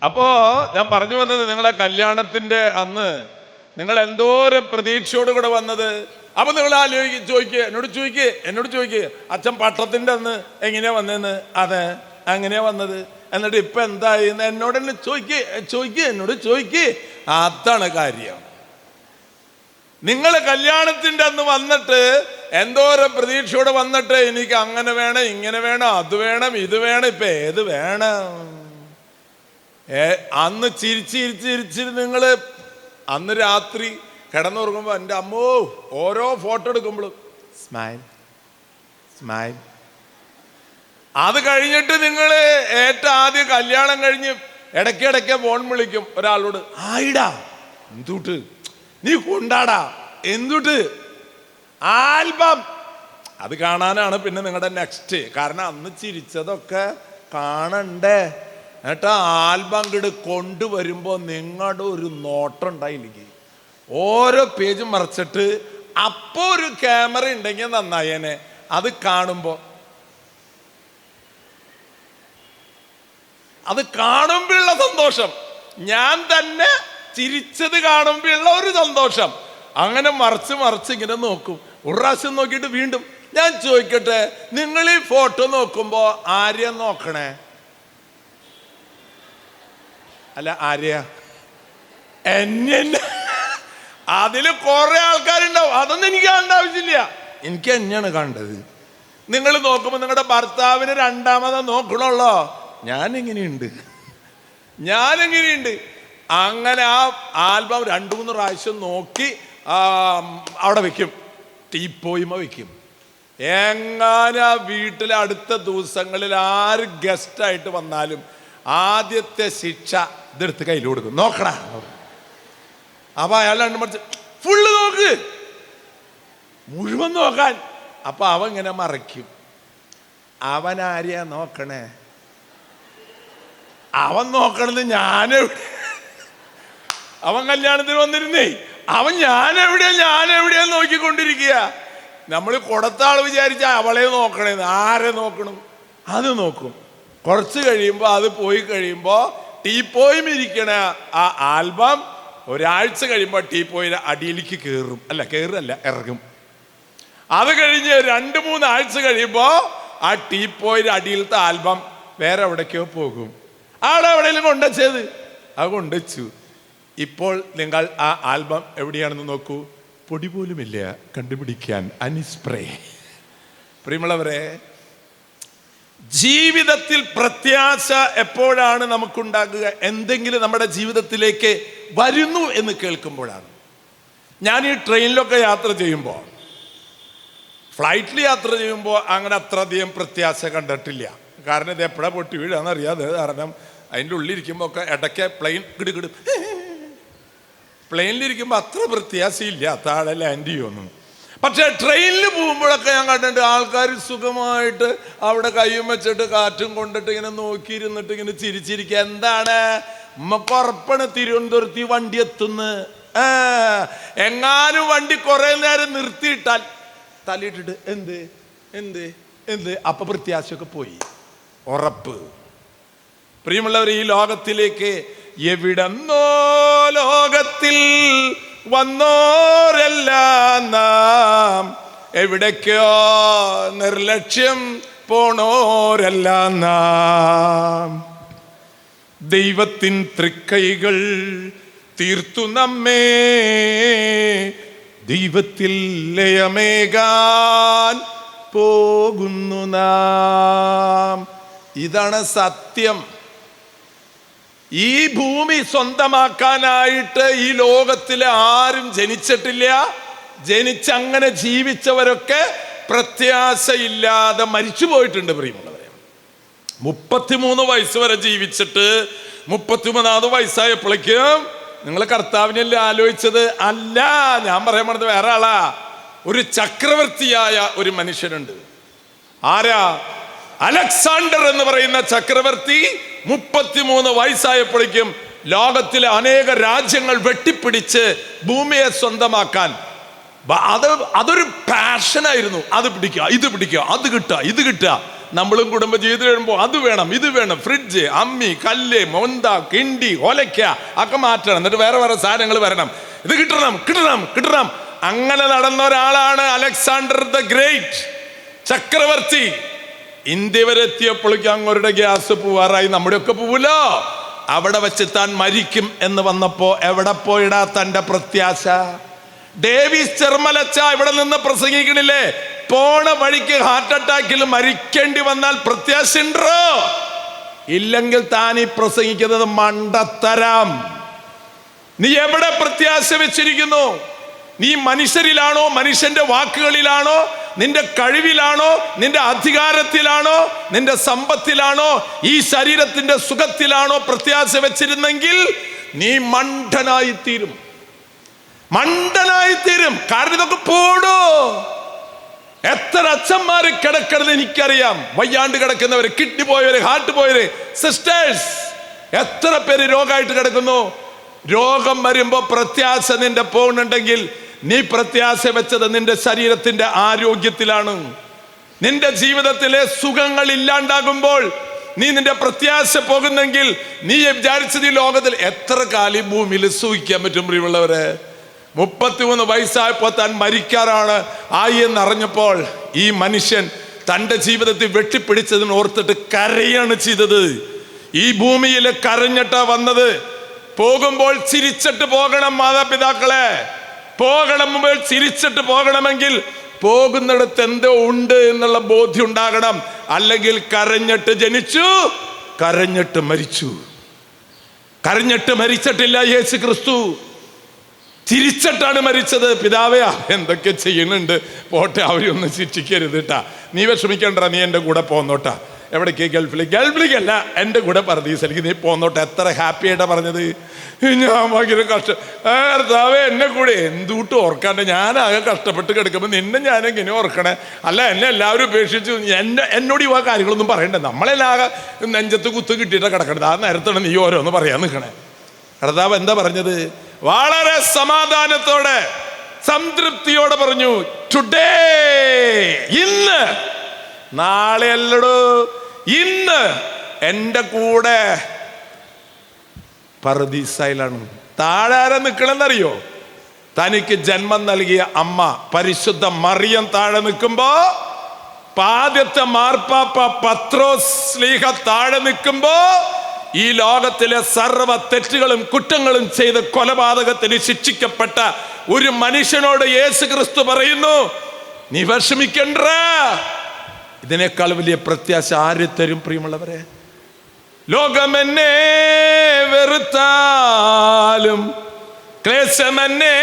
അപ്പോ ഞാൻ പറഞ്ഞു വന്നത്, നിങ്ങളെ കല്യാണത്തിന്റെ അന്ന് നിങ്ങൾ എന്തോരം പ്രതീക്ഷയോട് കൂടെ വന്നത്. അപ്പൊ നിങ്ങൾ എന്നോട് ചോദിക്കുക അച്ഛൻ പട്ടത്തിന്റെ അന്ന് എങ്ങനെയാ വന്നതെന്ന്. അതെ, അങ്ങനെയാ വന്നത്. എന്നിട്ട് ഇപ്പൊ എന്തായി എന്നോട് തന്നെ എന്നോട് ചോദിക്ക്. അതാണ് കാര്യം. നിങ്ങൾ കല്യാണത്തിന്റെ അന്ന് വന്നിട്ട് എന്തോരം പ്രതീക്ഷയോടെ വന്നിട്ട് എനിക്ക് അങ്ങനെ വേണം, ഇങ്ങനെ വേണം, അത് വേണം, ഇത് വേണം, ഇപ്പൊ ഏത് വേണം. അന്ന് ചിരിച്ചിരിച്ചിരിച്ചിരി നിങ്ങള് അന്ന് രാത്രി കിടന്നുറങ്ങുമ്പോ എൻ്റെ അമ്മോ ഓരോ ഫോട്ടോ എടുക്കുമ്പോഴും സ്മൈൽ സ്മൈൽ. അത് കഴിഞ്ഞിട്ട് നിങ്ങള് ആദ്യം കല്യാണം കഴിഞ്ഞ് ഇടയ്ക്കിടയ്ക്ക് ഫോൺ വിളിക്കും ഒരാളോട്. ആയിടാ എന്തുട്ട് നീ കൊണ്ടാടാ എന്തുട്ട് ആൽബം. അത് കാണാനാണ് പിന്നെ നിങ്ങളുടെ നെക്സ്റ്റ്. കാരണം അന്ന് ചിരിച്ചതൊക്കെ കാണണ്ടേ. എന്നിട്ട് ആൽബം കിട് കൊണ്ടുവരുമ്പോ നിങ്ങളുടെ ഒരു നോട്ടം ഉണ്ടായില്ലെങ്കിൽ ഓരോ പേജും മറിച്ചിട്ട് അപ്പോ ഒരു ക്യാമറ ഉണ്ടെങ്കിൽ നന്നായേനെ. അത് കാണുമ്പോ കാണുമ്പോഴുള്ള സന്തോഷം, ഞാൻ തന്നെ ചിരിച്ചത് കാണുമ്പോഴുള്ള ഒരു സന്തോഷം, അങ്ങനെ മറിച്ച് ഇങ്ങനെ നോക്കും. ഒരു പ്രാവശ്യം നോക്കിയിട്ട് വീണ്ടും. ഞാൻ ചോദിക്കട്ടെ, നിങ്ങൾ ഈ ഫോട്ടോ നോക്കുമ്പോ ആരെയാ നോക്കണേ? അല്ല ആരെയാ? എന്നെ. അതില് കുറെ ആൾക്കാരുണ്ടാവും, അതൊന്നും എനിക്ക് കാണേണ്ട ആവശ്യമില്ല. എനിക്ക് എന്നെയാണ് കണ്ടത്. നിങ്ങൾ നോക്കുമ്പോ നിങ്ങളുടെ ഭർത്താവിന് രണ്ടാമത് നോക്കണല്ലോ. ഞാനെങ്ങനെയുണ്ട്. അങ്ങനെ ആ ആൽബം 2-3 പ്രാവശ്യം നോക്കി അവിടെ വെക്കും, ടീപ്പോയ്മ വെക്കും. എങ്ങാനും വീട്ടിലെ അടുത്ത ദിവസങ്ങളിൽ ആര് ഗസ്റ്റായിട്ട് വന്നാലും ആദ്യത്തെ ശിക്ഷ ഇതെടുത്ത് കയ്യിൽ കൊടുക്കും. നോക്കടാ. അപ്പൊ അയാൾ 2 മറിച്ച് ഫുള്ള് നോക്ക്, മുഴുവൻ നോക്കാൻ. അപ്പൊ അവൻ ഇങ്ങനെ മറയ്ക്കും. അവൻ ആരെയാ നോക്കണേ? അവൻ നോക്കണത് ഞാനെവിടെ? അവൻ കല്യാണത്തിന് വന്നിരുന്നേ, അവൻ ഞാനെവിടെയാ നോക്കിക്കൊണ്ടിരിക്കുക. നമ്മൾ കൊടുത്ത ആള് വിചാരിച്ച അവളെ നോക്കണേന്ന്. ആരെ നോക്കണം? അത് നോക്കും. കുറച്ച് കഴിയുമ്പോൾ അത് പോയി കഴിയുമ്പോൾ ടീപ്പോയും ഇരിക്കണ ആ ആൽബം ഒരാഴ്ച കഴിയുമ്പോൾ ടീപ്പോയിലെ അടിയിലേക്ക് ഇറങ്ങും. അത് കഴിഞ്ഞ് 2-3 ആഴ്ച കഴിയുമ്പോ ആ ടീപ്പോയുടെ അടിയിലത്തെ ആൽബം വേറെ എവിടേക്കോ പോകും. അവിടെ എവിടെയെങ്കിലും കൊണ്ടുവച്ചത് അത് കൊണ്ടുവച്ചു. ഇപ്പോൾ നിങ്ങൾ ആ ആൽബം എവിടെയാണെന്ന് നോക്കൂ, പൊടി പോലുമില്ല കണ്ടുപിടിക്കാൻ. അനിസ്പ്രേ. പ്രിയമുള്ളവരെ, ജീവിതത്തിൽ പ്രത്യാശ എപ്പോഴാണ് നമുക്കുണ്ടാകുക? എന്തെങ്കിലും നമ്മുടെ ജീവിതത്തിലേക്ക് വരുന്നു എന്ന് കേൾക്കുമ്പോഴാണ്. ഞാൻ ഈ ട്രെയിനിലൊക്കെ യാത്ര ചെയ്യുമ്പോൾ, ഫ്ലൈറ്റിൽ യാത്ര ചെയ്യുമ്പോൾ അങ്ങനെ അത്രയധികം പ്രത്യാശ കണ്ടിട്ടില്ല. കാരണം ഇത് എപ്പോഴാണ് പൊട്ടി വീഴാന്നറിയാതെ. കാരണം അതിൻ്റെ ഉള്ളിലിരിക്കുമ്പോൾ ഒക്കെ ഇടയ്ക്ക് പ്ലെയിൻ കിടുകിടും. പ്ലെയിനിലിരിക്കുമ്പോൾ അത്ര പ്രത്യാശയില്ല താഴെ ലാൻഡ് ചെയ്യുമെന്നും. പക്ഷേ ട്രെയിനിൽ പോകുമ്പോഴൊക്കെ ഞാൻ കണ്ടിട്ടുണ്ട് ആൾക്കാർ സുഖമായിട്ട് അവിടെ കയ്യും വെച്ചിട്ട് കാറ്റും കൊണ്ടിട്ട് ഇങ്ങനെ നോക്കിയിരുന്നിട്ട് ഇങ്ങനെ ചിരിച്ചിരിക്കുക. എന്താണ്? നമുക്ക് ഉറപ്പാണ് തിരുവനന്തപുരത്ത് ഈ വണ്ടി എത്തുന്നു. എങ്ങാനും വണ്ടി കുറെ നേരം നിർത്തിയിട്ടാൽ തലയിട്ടിട്ട് എന്ത് എന്ത് എന്ത് അപ്പൊ പ്രത്യാശയൊക്കെ പോയി, ഉറപ്പ്. പ്രിയമുള്ളവർ, ഈ ലോകത്തിലേക്ക് എവിടെന്നോ ലോകത്തിൽ വന്നോരെല്ലാം നാം, എവിടേക്കോ നിർലക്ഷ്യം പോണോരെല്ലാം നാം. ദൈവത്തിൻ തൃക്കൈകൾ തീർത്തു നമ്മെ ദൈവത്തിൽ ലയമേകാൻ പോകുന്നു നാം. ഇതാണ് സത്യം. ഈ ഭൂമി സ്വന്തമാക്കാനായിട്ട് ഈ ലോകത്തിൽ ആരും ജനിച്ചിട്ടില്ല. ജനിച്ചങ്ങനെ ജീവിച്ചവരൊക്കെ പ്രത്യാശയില്ലാതെ മരിച്ചു പോയിട്ടുണ്ട്. പ്രിയമുള്ളവരെ, 33 വയസ്സ് വരെ ജീവിച്ചിട്ട് 33ാമത് വയസ്സായപ്പോഴേക്കും നിങ്ങൾ കർത്താവിനെല്ലാം ആലോചിച്ചത് അല്ല. ഞാൻ പറയാൻ പറഞ്ഞത് വേറെ ആളാ. ഒരു ചക്രവർത്തിയായ ഒരു മനുഷ്യനുണ്ട്. ആരാ? അലക്സാണ്ടർ എന്ന് പറയുന്ന ചക്രവർത്തി 33 വയസ്സായപ്പോഴേക്കും ലോകത്തിലെ അനേക രാജ്യങ്ങൾ വെട്ടിപ്പിടിച്ച് ഭൂമിയെ സ്വന്തമാക്കാൻ അതൊരു പാഷനായിരുന്നു. അത് പിടിക്കുക, ഇത് പിടിക്കുക, അത് കിട്ടുക, ഇത് കിട്ടുക. നമ്മളും കുടുംബജീവിതത്തിൽ വരുമ്പോൾ അത് വേണം, ഇത് വേണം, ഫ്രിഡ്ജ്, അമ്മി, കല്ല്, മൊന്ത, കിണ്ടി, ഒലയ്ക്ക ഒക്കെ മാറ്റണം. എന്നിട്ട് വേറെ വേറെ സാധനങ്ങൾ വരണം. ഇത് കിട്ടണം കിട്ടണം കിട്ടണം. അങ്ങനെ നടന്ന ഒരാളാണ് അലക്സാണ്ടർ ദ ഗ്രേറ്റ് ചക്രവർത്തി. ഇന്ത്യ വരെ എത്തിയപ്പോഴേക്കും അങ്ങോരുടെ ഗ്യാസ് പോവാറായി. നമ്മുടെയൊക്കെ പോവല്ലോ. അവിടെ വെച്ച് താൻ മരിക്കും എന്ന് വന്നപ്പോ എവിടെ പോയിടാ തന്റെ പ്രത്യാശ? ഡേവിസ് ചെർമലച്ച ഇവിടെ നിന്ന് പ്രസംഗിക്കണില്ലേ? പോണ വഴിക്ക് ഹാർട്ട് അറ്റാക്കിൽ മരിക്കേണ്ടി വന്നാൽ പ്രത്യാശ ഉണ്ടോ? ഇല്ലെങ്കിൽ താൻ ഈ പ്രസംഗിക്കുന്നത് മണ്ടത്തരം. നീ എവിടെ പ്രത്യാശ വെച്ചിരിക്കുന്നു? നീ മനുഷ്യരിലാണോ, മനുഷ്യന്റെ വാക്കുകളിലാണോ, നിന്റെ കഴിവിലാണോ, നിന്റെ അധികാരത്തിലാണോ, നിന്റെ സമ്പത്തിലാണോ, ഈ ശരീരത്തിന്റെ സുഖത്തിലാണോ പ്രത്യാശ വെച്ചിരുന്നെങ്കിൽ നീ മണ്ടനായിത്തീരും. മണ്ടനായിത്തീരും. കാരണം ഇതൊക്കെ പോടോ. എത്ര അച്ഛന്മാര് കിടക്കണത് എനിക്കറിയാം. വയ്യാണ്ട് കിടക്കുന്നവര്, കിഡ്നി പോയവര്, ഹാർട്ട് പോയവര്, സിസ്റ്റേഴ്സ്, എത്ര പേര് രോഗമായിട്ട് കിടക്കുന്നു. രോഗം വരുമ്പോ പ്രത്യാശ നിന്റെ പോകുന്നുണ്ടെങ്കിൽ നീ പ്രത്യാശ വെച്ചത് നിന്റെ ശരീരത്തിന്റെ ആരോഗ്യത്തിലാണ്. നിന്റെ ജീവിതത്തിലെ സുഖങ്ങൾ ഇല്ലാണ്ടാകുമ്പോൾ നീ നിന്റെ പ്രത്യാശ പോകുന്നെങ്കിൽ നീ വിചാരിച്ചത് ഈ ലോകത്തിൽ എത്ര കാലം ഭൂമിയിൽ സൂഹിക്കാൻ പറ്റും? പ്രിയമുള്ളവരെ, 33 വയസ്സായപ്പോൾ താൻ മരിക്കാറാണ് ആയി എന്നറിഞ്ഞപ്പോൾ ഈ മനുഷ്യൻ തൻ്റെ ജീവിതത്തിൽ വെട്ടിപ്പിടിച്ചതിന് ഓർത്തിട്ട് കരയാണ് ചെയ്തത്. ഈ ഭൂമിയിൽ കരഞ്ഞിട്ടാ വന്നത്. പോകുമ്പോൾ ചിരിച്ചിട്ട് പോകണം മാതാപിതാക്കളെ. പോകണമെങ്കിൽ ചിരിച്ചിട്ട് പോകണമെങ്കിൽ പോകുന്നിടത്ത് എന്തോ ഉണ്ട് എന്നുള്ള ബോധ്യം ഉണ്ടാകണം. അല്ലെങ്കിൽ കരഞ്ഞിട്ട് ജനിച്ചു, കരഞ്ഞിട്ട് മരിച്ചു. കരഞ്ഞിട്ട് മരിച്ചിട്ടില്ല യേശു ക്രിസ്തു, ചിരിച്ചിട്ടാണ് മരിച്ചത്. പിതാവേ, എന്തൊക്കെ ചെയ്യുന്നുണ്ട്, പോട്ടെ, അവരൊന്നും ശിക്ഷിക്കരുത് കേട്ടാ. നീ വിഷമിക്കണ്ട, നീ എൻ്റെ കൂടെ പോന്നോട്ടാ. എവിടേക്ക്? ഗൾഫിലേക്കല്ല, എൻ്റെ കൂടെ പർദീസയിലേക്ക് നീ പോന്നോട്ടെ. എത്ര ഹാപ്പി ആയിട്ടാ പറഞ്ഞത്. ഞാൻ ഭയങ്കര കഷ്ടം. കർത്താവേ, എന്നെ കൂടെ എന്തുട്ട് ഓർക്കാണ്ട്. ഞാനാകെ കഷ്ടപ്പെട്ട് കിടക്കുമ്പോൾ നിന്നെ ഞാനെങ്ങനെ ഓർക്കണേ? അല്ല, എന്നെ എല്ലാവരും ഉപേക്ഷിച്ചു. എന്നോട് ഈ കാര്യങ്ങളൊന്നും പറയണ്ടേ. നമ്മളെല്ലാം ആകെ നെഞ്ചത്ത് കുത്ത് കിട്ടിയിട്ടാണ് കിടക്കണത്. ആ നേരത്താണ് നീ ഓരോന്ന് പറയാൻ നിൽക്കണേ. കർത്താവ് എന്താ പറഞ്ഞത്? വളരെ സമാധാനത്തോടെ സംതൃപ്തിയോടെ പറഞ്ഞു, ടുഡേ, ഇന്ന്, നാളെ അല്ലടോ, ഇന്ന് എൻ്റെ കൂടെ പർദീസയിലാണ്. താഴെ ആരാ നിൽക്കണമെന്നറിയോ? തനിക്ക് ജന്മം നൽകിയ അമ്മ പരിശുദ്ധ മറിയം താഴെ നിൽക്കുമ്പോ, ആദ്യത്തെ മാർപ്പാപ്പ പത്രോസ് ശ്ലീഹ താഴെ നിൽക്കുമ്പോ, ഈ ലോകത്തിലെ സർവ്വ തെറ്റുകളും കുറ്റങ്ങളും ചെയ്ത് കൊലപാതകത്തിന് ശിക്ഷിക്കപ്പെട്ട ഒരു മനുഷ്യനോട് യേശു ക്രിസ്തു പറയുന്നു, നീ വിഷമിക്കണ്ട. ഇതിനേക്കാൾ വലിയ പ്രത്യാശ ആര് തരും പ്രിയമുള്ളവരെ? ലോകമെന്നെ വെറുത്താലും ക്ലേശമെന്നെ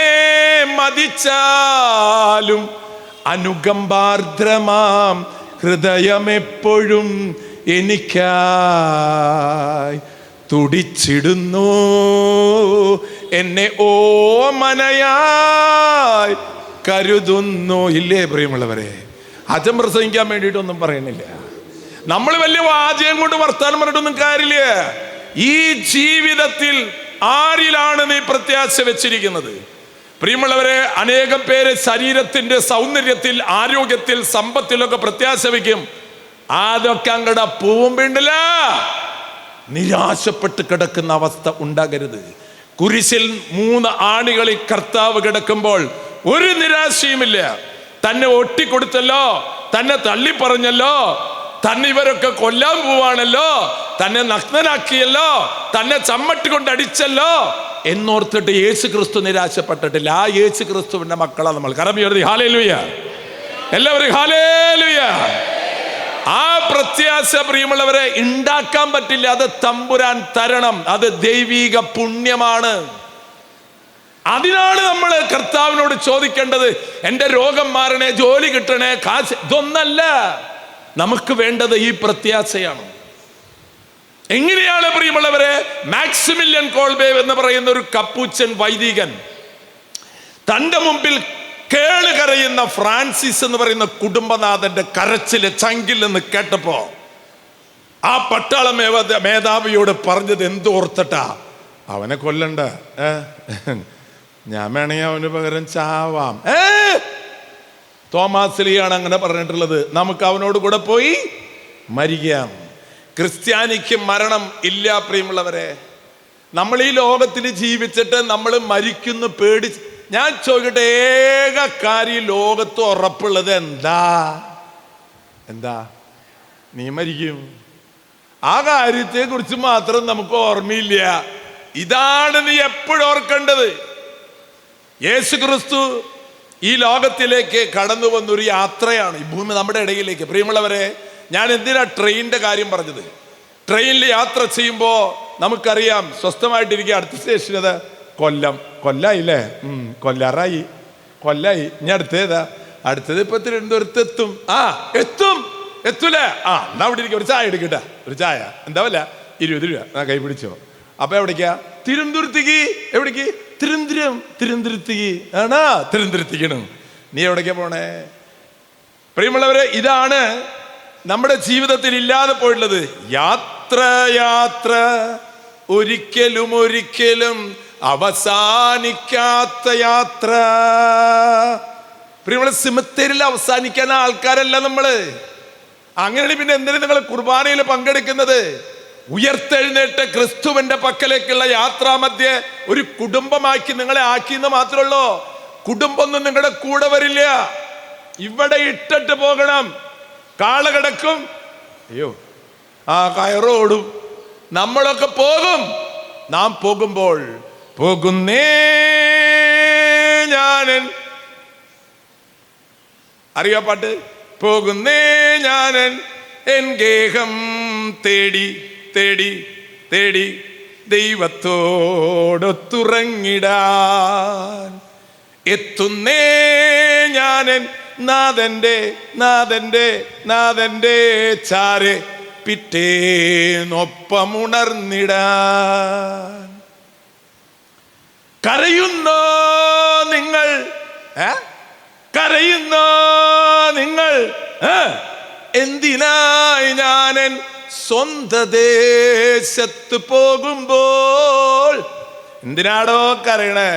മതിച്ചാലും അനുകമ്പാർദ്രമാം ഹൃദയമെപ്പോഴും എനിക്കായി തുടിച്ചിടുന്നു. എന്നെ ഓമനയായി കരുതുന്നു. ഇല്ലേ പ്രിയമുള്ളവരെ? അച്ഛൻ പ്രസംഗിക്കാൻ വേണ്ടിയിട്ടൊന്നും പറയണില്ല. നമ്മൾ വലിയ വാചകം കൊണ്ട് വർത്താനം പറഞ്ഞിട്ടൊന്നും കാര്യമില്ല. ഈ ജീവിതത്തിൽ ആരിലാണ് നീ പ്രത്യാശ വെച്ചിരിക്കുന്നത്? പ്രിയമുള്ളവരെ, അനേകം പേര് ശരീരത്തിന്റെ സൗന്ദര്യത്തിൽ, ആരോഗ്യത്തിൽ, സമ്പത്തിലൊക്കെ പ്രത്യാശ വയ്ക്കും. അതൊക്കെ അങ്ങടെ പൂമ്പിണ്ടില്ല. നിരാശപ്പെട്ട് കിടക്കുന്ന അവസ്ഥ ഉണ്ടാകരുത്. കുരിശിൽ 3 ആണികളിൽ കർത്താവ് കിടക്കുമ്പോൾ ഒരു നിരാശയുമില്ല. തന്നെ ഒട്ടിക്കൊടുത്തല്ലോ, തന്നെ തള്ളി പറഞ്ഞല്ലോ, തന്നെ ഇവരൊക്കെ കൊല്ലാൻ പോവാണല്ലോ, തന്നെ നഗ്നനാക്കിയല്ലോ, തന്നെ ചമ്മട്ടി കൊണ്ട് അടിച്ചല്ലോ എന്നോർത്തിട്ട് യേശു ക്രിസ്തു നിരാശപ്പെട്ടിട്ടില്ല. ആ യേശു ക്രിസ്തുവിന്റെ മക്കളാണ് നമ്മൾ. കരമുയർത്തി ഹല്ലേലൂയ, എല്ലാവരും ഹല്ലേലൂയ. ആ പ്രത്യാശ പ്രിയമുള്ളവരെ ഉണ്ടാക്കാൻ പറ്റില്ല. അത് തമ്പുരാൻ തരണം. അത് ദൈവിക പുണ്യമാണ്. അതിനാണ് നമ്മൾ കർത്താവിനോട് ചോദിക്കേണ്ടത്, എൻ്റെ രോഗം മാറണേ, ജോലി കിട്ടണേ, കാശ്. ഇതൊന്നല്ല നമുക്ക് വേണ്ടത്. ഈ പ്രത്യാശയാണ്. എങ്ങനെയാണ് പ്രിയമുള്ളവരെ? മാക്സിമിലിയൻ കോൾബേവ് എന്ന് പറയുന്ന ഒരു കപ്പൂച്ചൻ വൈദികൻ തൻ്റെ മുമ്പിൽ കേള് കരയുന്ന ഫ്രാൻസിസ് എന്ന് പറയുന്ന കുടുംബനാഥന്റെ കരച്ചില് ചങ്കിൽ നിന്ന് കേട്ടപ്പോ ആ പട്ടാള മേധാവിയോട് പറഞ്ഞത് എന്തോർത്തിട്ടാ? അവനെ കൊല്ലണ്ട, ഞാൻ വേണമെങ്കിൽ അവന് പകരം ചാവാം. തോമാസ്ലിയാണ് അങ്ങനെ പറഞ്ഞിട്ടുള്ളത്. നമുക്ക് അവനോട് കൂടെ പോയി മരിക്കാം. ക്രിസ്ത്യാനിക്ക് മരണം ഇല്ല പ്രിയമുള്ളവരെ. നമ്മൾ ഈ ലോകത്തിൽ ജീവിച്ചിട്ട് നമ്മൾ മരിക്കുന്നു പേടിച്ച്. ഞാൻ ചോദിക്കട്ടെ, ഏക കാര്യം ലോകത്ത് ഉറപ്പുള്ളത് എന്താ? നീ മരിക്കും. ആ കാര്യത്തെ കുറിച്ച് മാത്രം നമുക്ക് ഓർമ്മയില്ല. ഇതാണ് നീ എപ്പോഴും ഓർക്കേണ്ടത്. യേശു ക്രിസ്തു ഈ ലോകത്തിലേക്ക് കടന്നു വന്നൊരു യാത്രയാണ് ഈ ഭൂമി നമ്മുടെ ഇടയിലേക്ക്. പ്രിയമുള്ളവരെ, ഞാൻ എന്തിനാ ട്രെയിനിന്റെ കാര്യം പറഞ്ഞത്? ട്രെയിനിൽ യാത്ര ചെയ്യുമ്പോൾ നമുക്കറിയാം, സ്വസ്ഥമായിട്ടിരിക്കുക. അടുത്ത സ്റ്റേഷൻ അത് കൊല്ലായില്ലേ? കൊല്ലാറായി. ഇനി അടുത്തേതാ? അടുത്തത് ഇപ്പൊ തിരുവനന്തപുരത്ത് എത്തും. എത്തൂലേ? എന്നാ അവിടെ ഇരിക്കുക, ഒരു ചായ എടുക്കട്ടെ. ഒരു ചായ എന്താവല്ല 20 രൂപ കൈ പിടിച്ചോ. അപ്പൊ എവിടേക്കാ? തിരുവനന്തപുരത്തേക്ക്. എവിടേക്ക്? തിരുവനന്തപുരത്തേക്ക്. ആണോ? തിരുവനന്തപുരത്തേക്കാണ്. നീ എവിടേക്കാ പോണേ? പ്രിയമുള്ളവരെ, ഇതാണ് നമ്മുടെ ജീവിതത്തിൽ ഇല്ലാതെ പോയിട്ടുള്ളത്. യാത്ര ഒരിക്കലും അവസാനിക്കാത്ത യാത്ര. പ്രിയമുള്ള, സിമത്തേരിൽ അവസാനിക്കാൻ ആൾക്കാരല്ല നമ്മള്. അങ്ങനെയാണ് പിന്നെ എന്തിനാ നിങ്ങൾ കുർബാനയിൽ പങ്കെടുക്കുന്നത്? ഉയർത്തെഴുന്നേറ്റ ക്രിസ്തുവിന്റെ പക്കലേക്കുള്ള യാത്രാമധ്യേ ഒരു കുടുംബമാക്കി നിങ്ങളെ ആക്കിയെന്ന് മാത്രമല്ലോ. കുടുംബമൊന്നും നിങ്ങളുടെ കൂടെ വരില്ല. ഇവിടെ ഇട്ടിട്ട് പോകണം. കാള കിടക്കും, അയ്യോ ആ കയറോടും. നമ്മളൊക്കെ പോകും. നാം പോകുമ്പോൾ പോകുന്നേ ഞാനൻ, അറിയാ പാട്ട്? പോകുന്നേ ഞാനൻ എൻ ഗേഹം തേടി തേടി തേടി ദൈവത്തോടൊത്തുറങ്ങിടാൻ. എത്തുന്നേ ഞാനൻ നാഥന്റെ ചാരെ പിറ്റേന്നൊപ്പമുണർന്നിടാൻ. കരയുന്നോ നിങ്ങൾ? കരയുന്നോ നിങ്ങൾ? എന്തിനായി ഞാനൻ സ്വന്ത ദേശത്ത് പോകുമ്പോൾ? എന്തിനാടോ കരയണേ?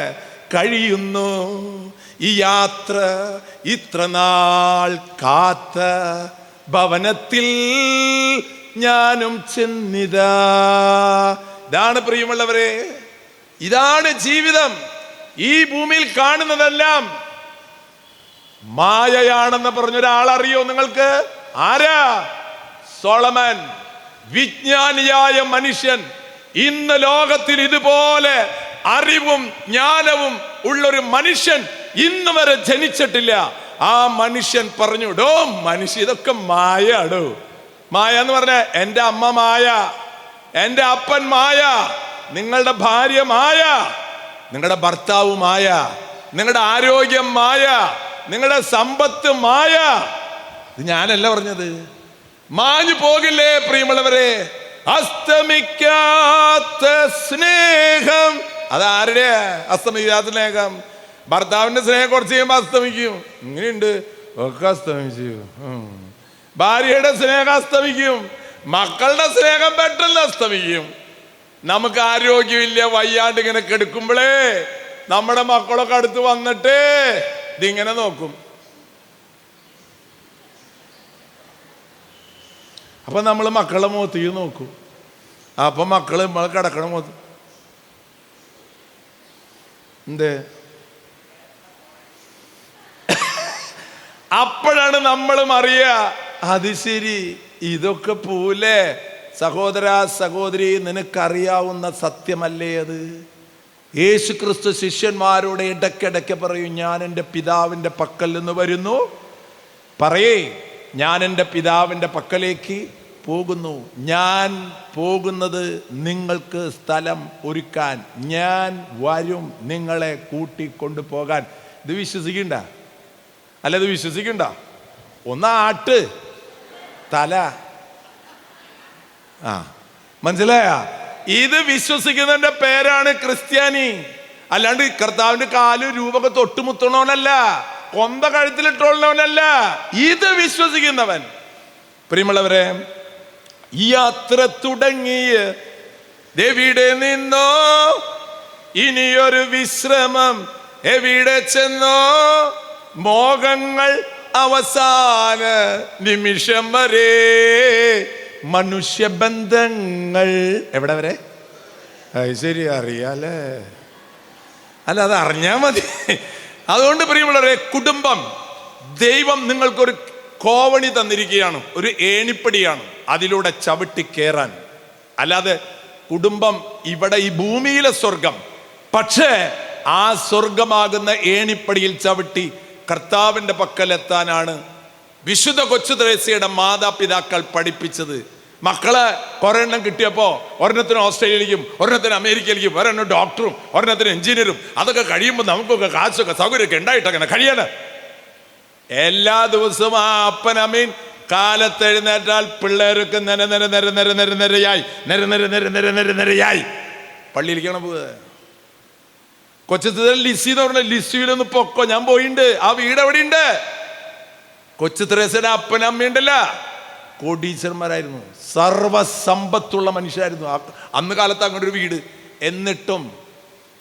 കഴിയുന്നു ഈ യാത്ര ഇത്ര നാൾ കാത്ത ഭവനത്തിൽ ഞാനും ചെന്നിതാ. ഇതാണ് പ്രിയമുള്ളവരെ, ഇതാണ് ജീവിതം. ഈ ഭൂമിയിൽ കാണുന്നതെല്ലാം മായയാണെന്ന് പറഞ്ഞൊരാളറിയോ നിങ്ങൾക്ക്? ആരാ? സോളമൻ. വിജ്ഞാനിയായ മനുഷ്യൻ. ഇന്ന് ലോകത്തിൽ ഇതുപോലെ അറിവും ജ്ഞാനവും ഉള്ളൊരു മനുഷ്യൻ ഇന്ന് വരെ ജനിച്ചിട്ടില്ല. ആ മനുഷ്യൻ പറഞ്ഞു, ഡോ മനുഷ്യ, ഇതൊക്കെ മായാടോ. മായ എന്ന് പറഞ്ഞ എൻ്റെ അമ്മ മായ, എൻ്റെ അപ്പൻ മായ, നിങ്ങളുടെ ഭാര്യ മായ, നിങ്ങളുടെ ഭർത്താവ് മായ, നിങ്ങളുടെ ആരോഗ്യം മായ, നിങ്ങളുടെ സമ്പത്ത് മായ. ഇത് ഞാനല്ല പറഞ്ഞത്. മാഞ്ഞു പോകില്ലേ പ്രിയമുള്ളവരെ? അസ്തമിക്കാത്ത സ്നേഹം. അതാരുടെ അസ്തമിക്കാത്ത സ്നേഹം? ഭർത്താവിന്റെ സ്നേഹം കുറച്ച് കഴിയുമ്പോൾ അസ്തമിക്കും. ഇങ്ങനെയുണ്ട്, ഒക്കെ അസ്തമിച്ചു. ഭാര്യയുടെ സ്നേഹം അസ്തമിക്കും. മക്കളുടെ സ്നേഹം പെട്ടെന്ന് അസ്തമിക്കും. നമുക്ക് ആരോഗ്യമില്ല, വയ്യാണ്ട് ഇങ്ങനെ കെടുക്കുമ്പോഴേ നമ്മുടെ മക്കളൊക്കെ അടുത്ത് വന്നിട്ട് ഇതിങ്ങനെ നോക്കും. അപ്പൊ നമ്മൾ മക്കളുടെ മുഖത്തേക്ക് നോക്കും. അപ്പൊ മക്കള് നമ്മളെ കിടക്കണ മുഖത്ത് എന്തേ? അപ്പോഴാണ് നമ്മളും അറിയുക, അത് ശരി, ഇതൊക്കെ പോലെ. സഹോദര സഹോദരി, നിനക്കറിയാവുന്ന സത്യമല്ലേ അത്? യേശു ക്രിസ്തു ശിഷ്യന്മാരോട് ഇടയ്ക്കിടയ്ക്ക് പറയും, ഞാൻ എൻ്റെ പിതാവിൻ്റെ പക്കൽ നിന്ന് വരുന്നു. പറയേ, ഞാൻ എൻ്റെ പിതാവിൻ്റെ പക്കലേക്ക് പോകുന്നു. ഞാൻ പോകുന്നത് നിങ്ങൾക്ക് സ്ഥലം ഒരുക്കാൻ. ഞാൻ വരും നിങ്ങളെ കൂട്ടിക്കൊണ്ടുപോകാൻ. ഇത് വിശ്വസിക്കണ്ട? അല്ല, ഇത് വിശ്വസിക്കണ്ട? ഒന്നാട്ട് തല. മനസ്സിലായ? ഇത് വിശ്വസിക്കുന്നതിന്റെ പേരാണ് ക്രിസ്ത്യാനി. അല്ലാണ്ട് കർത്താവിന്റെ കാല് രൂപമൊക്കെ തൊട്ടുമുത്തണവനല്ല, കൊന്ത കഴുത്തിലിട്ടുള്ളവനല്ല. ഇത് വിശ്വസിക്കുന്നവൻ. പ്രിയമുള്ളവരെ, ഈ യാത്ര തുടങ്ങിയ എവിടെ നിന്നോ ഇനിയൊരു വിശ്രമം എവിടെ ചെന്നോ, മോഹങ്ങൾ അവസാന നിമിഷം വരെ, മനുഷ്യബന്ധങ്ങൾ എവിടെ വരെ? ശരി, അറിയാലേ? അല്ല, അത് അറിഞ്ഞാ മതി. അതുകൊണ്ട് പ്രിയമുള്ളവരെ, കുടുംബം ദൈവം നിങ്ങൾക്കൊരു കോവണി തന്നിരിക്കുകയാണ്, ഒരു ഏണിപ്പടിയാണ്, അതിലൂടെ ചവിട്ടി കയറാൻ. അല്ലാതെ കുടുംബം ഇവിടെ ഈ ഭൂമിയിലെ സ്വർഗം, പക്ഷേ ആ സ്വർഗമാകുന്ന ഏണിപ്പടിയിൽ ചവിട്ടി കർത്താവിൻ്റെ പക്കലെത്താനാണ് വിശുദ്ധ കൊച്ചു ത്രേസ്യയുടെ മാതാപിതാക്കൾ പഠിപ്പിച്ചത്. മക്കളെ കുറെ എണ്ണം കിട്ടിയപ്പോൾ ഒരെണ്ണത്തിന് ഓസ്ട്രേലിയയിലേക്കും ഒരെണ്ണത്തിന് അമേരിക്കയിലേക്കും, ഒരെണ്ണം ഡോക്ടറും ഒരെണ്ണത്തിന് എഞ്ചിനീയറും, അതൊക്കെ കഴിയുമ്പോൾ നമുക്കൊക്കെ കാശൊക്കെ സൗകര്യമൊക്കെ ഉണ്ടായിട്ടങ്ങനെ കഴിയാന്. എല്ലാ ദിവസവും ആ അപ്പൻ അമ്മീൻ കാലത്തെഴുന്നേറ്റാൽ പിള്ളേർക്ക് നിരയായി പള്ളിയിലേക്കാണ് പോവുക. കൊച്ചു ലിസി എന്ന് പറഞ്ഞ ലിസിയിലൊന്ന് പൊക്കോ, ഞാൻ പോയിണ്ട്. ആ വീട് എവിടെയുണ്ട്? കൊച്ചു ത്രേസ്യയുടെ അപ്പനമ്മയുണ്ടല്ല, കോടീശ്വരന്മാരായിരുന്നു, സർവസമ്പത്തുള്ള മനുഷ്യരായിരുന്നു. അന്ന് കാലത്ത് അങ്ങനെ ഒരു വീട്. എന്നിട്ടും